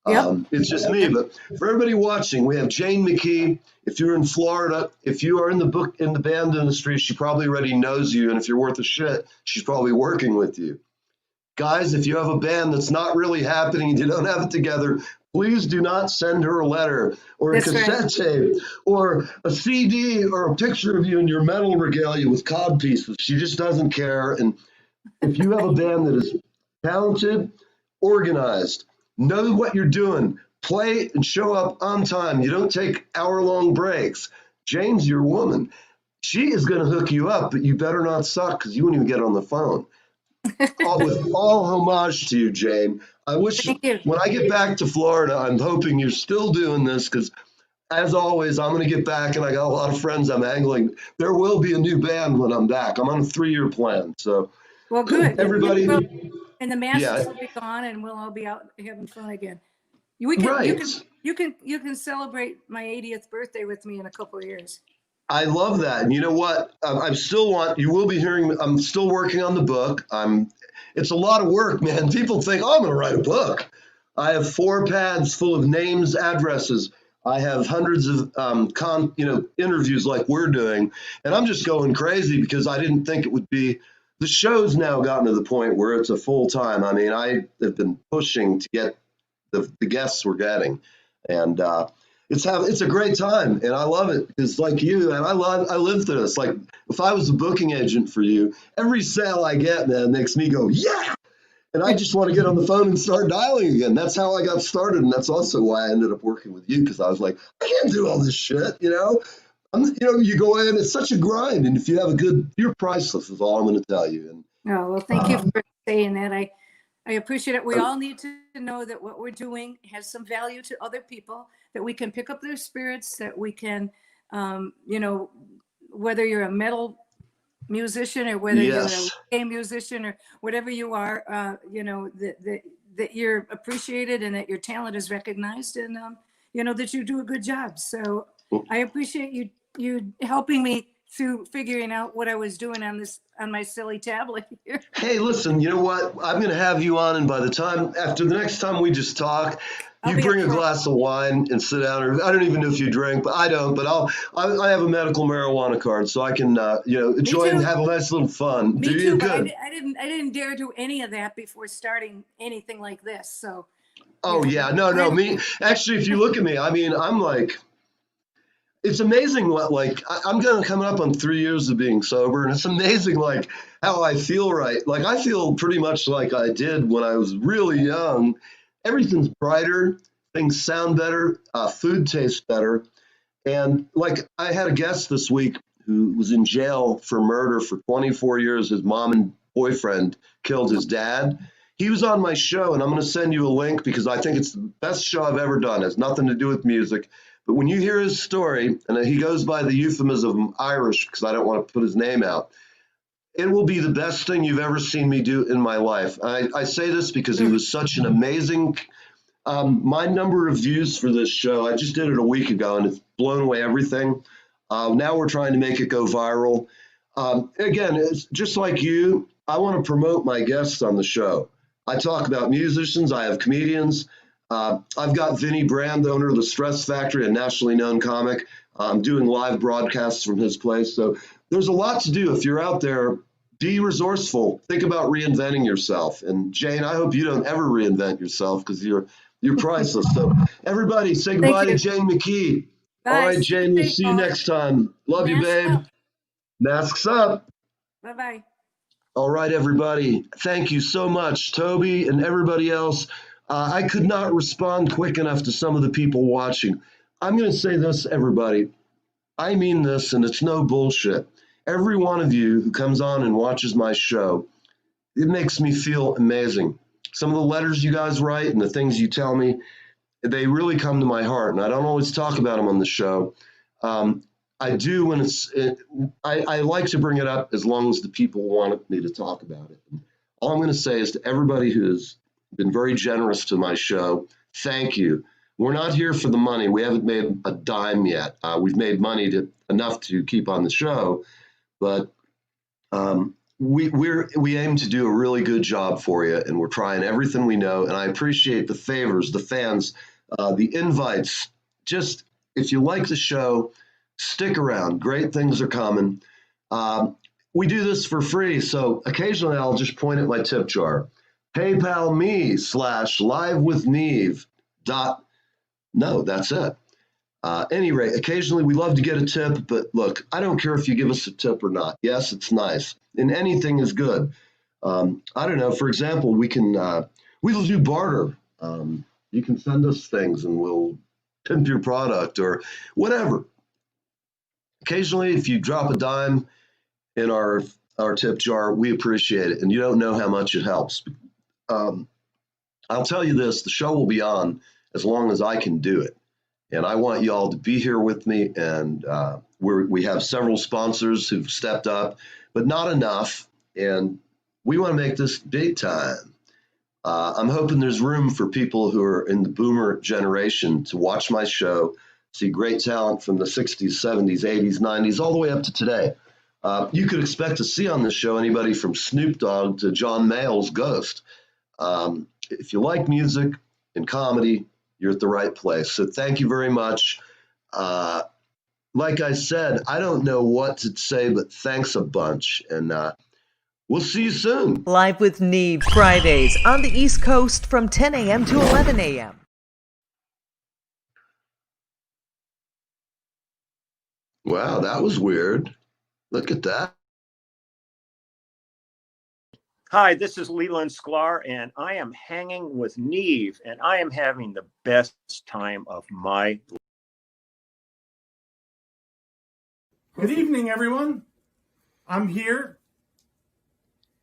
It's just me. But for everybody watching, we have Jane McKee. If you're in Florida, if you are in the band industry, she probably already knows you. And if you're worth a shit, she's probably working with you. Guys, if you have a band that's not really happening and you don't have it together, please do not send her a letter or a cassette tape or a CD or a picture of you in your metal regalia with cod pieces. She just doesn't care. And if you have a band that is talented, organized, know what you're doing, play and show up on time. You don't take hour-long breaks. Jane's your woman. She is going to hook you up, but you better not suck because you won't even get on the phone. With all homage to you, Jane. I wish when I get back to Florida, I'm hoping you're still doing this because, as always, I'm going to get back and I got a lot of friends I'm angling. There will be a new band when I'm back. I'm on a 3-year plan. So, well, good. Everybody. And the masks will be gone, and we'll all be out having fun again. You can celebrate my 80th birthday with me in a couple of years. I love that. And you know what? You will be hearing, I'm still working on the book. It's a lot of work, man. People think, oh, I'm going to write a book. I have 4 pads full of names, addresses. I have hundreds of, interviews like we're doing. And I'm just going crazy because I didn't think it would be. The show's now gotten to the point where it's a full time. I mean, I have been pushing to get the guests we're getting. And, it's a great time, and I love it because, like you, and I live through this. Like, if I was a booking agent for you, every sale I get, man, makes me go, yeah, and I just want to get on the phone and start dialing again. That's how I got started, and that's also why I ended up working with you because I was like, I can't do all this shit, you know. You go in, it's such a grind, and if you have you're priceless. Is all I'm going to tell you. And Oh, well, thank you for saying that. I appreciate it. We all need to know that what we're doing has some value to other people, that we can pick up their spirits, that we can, whether you're a metal musician or whether you're a reggae musician or whatever you are, that you're appreciated and that your talent is recognized and, that you do a good job. So I appreciate you helping me through figuring out what I was doing on my silly tablet here. Hey, listen, you know what? I'm going to have you on, and after the next time we just talk, you bring a glass of wine and sit down. Or I don't even know if you drink, but I don't. But I have a medical marijuana card, so I can enjoy and have a nice little fun. Me too. Good. I didn't dare do any of that before starting anything like this. So. Oh yeah, no. Me actually, if you look at me, I mean, I'm like. It's amazing I'm coming up on 3 years of being sober, and it's amazing like how I feel right. Like I feel pretty much like I did when I was really young. Everything's brighter, things sound better, food tastes better. And like I had a guest this week who was in jail for murder for 24 years. His mom and boyfriend killed his dad. He was on my show, and I'm going to send you a link because I think it's the best show I've ever done. It has nothing to do with music. But when you hear his story, and he goes by the euphemism Irish because I don't want to put his name out, it will be the best thing you've ever seen me do in my life. I say this because he was such an amazing, my number of views for this show, I just did it a week ago, and it's blown away everything. Now we're trying to make it go viral. Again, it's just like you, I want to promote my guests on the show. I talk about musicians, I have comedians. I've got Vinny Brand, the owner of the Stress Factory, a nationally known comic. I'm doing live broadcasts from his place. So there's a lot to do. If you're out there, be resourceful. Think about reinventing yourself. And Jane, I hope you don't ever reinvent yourself because you're priceless. So everybody say goodbye to Jane McKee. Bye. All right, Jane, we'll see you next time. Love you, babe. Masks up. Bye-bye. All right, everybody. Thank you so much, Toby and everybody else. I could not respond quick enough to some of the people watching. I'm going to say this, everybody. I mean this, and it's no bullshit. Every one of you who comes on and watches my show, it makes me feel amazing. Some of the letters you guys write and the things you tell me, they really come to my heart, and I don't always talk about them on the show. I do when I like to bring it up as long as the people want me to talk about it. All I'm going to say is to everybody who has been very generous to my show, thank you. We're not here for the money. We haven't made a dime yet. We've made money enough to keep on the show, but we aim to do a really good job for you, and we're trying everything we know. And I appreciate the favors, the fans, the invites. Just if you like the show, stick around. Great things are coming. We do this for free, so occasionally I'll just point at my tip jar. PayPal me /livewithneve. No, that's it. Any rate, occasionally we love to get a tip, but look, I don't care if you give us a tip or not. Yes, it's nice, and anything is good. I don't know. For example, we'll do barter. You can send us things, and we'll pimp your product or whatever. Occasionally, if you drop a dime in our tip jar, we appreciate it, and you don't know how much it helps. I'll tell you this, the show will be on as long as I can do it. And I want you all to be here with me. And we have several sponsors who've stepped up, but not enough. And we want to make this big time. I'm hoping there's room for people who are in the boomer generation to watch my show, See great talent from the 60s, 70s, 80s, 90s, all the way up to today. You could expect to see on this show anybody from Snoop Dogg to John Mayall's Ghost. If you like music and comedy, you're at the right place. So thank you very much. Like I said, I don't know what to say, but thanks a bunch. And we'll see you soon. Live with Neve, Fridays on the East Coast from 10 a.m. to 11 a.m. Wow, that was weird. Look at that. Hi, this is Leland Sklar, and I am hanging with Neve, and I am having the best time of my life. Good evening, everyone. I'm here.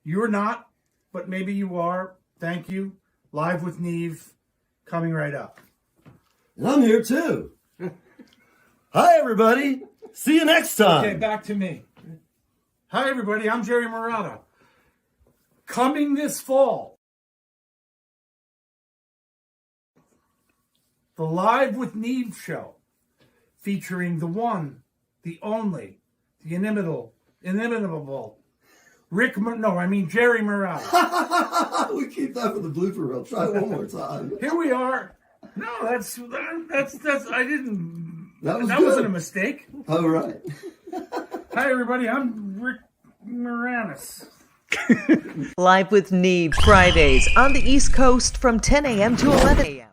You're not, but maybe you are. Thank you. Live with Neve, coming right up. And I'm here too. Hi, everybody. See you next time. Okay, back to me. Hi, everybody. I'm Jerry Murata. Coming this fall, the Live with Neve show, featuring the one, the only, the inimitable, Jerry Murata. We keep that for the blooper reel. Try it one more time. Here we are. No, that's I didn't. That wasn't a mistake. All right. Hi, everybody. I'm Rick Moranis. Live with Neve, Fridays on the East Coast from 10 a.m. to 11 a.m.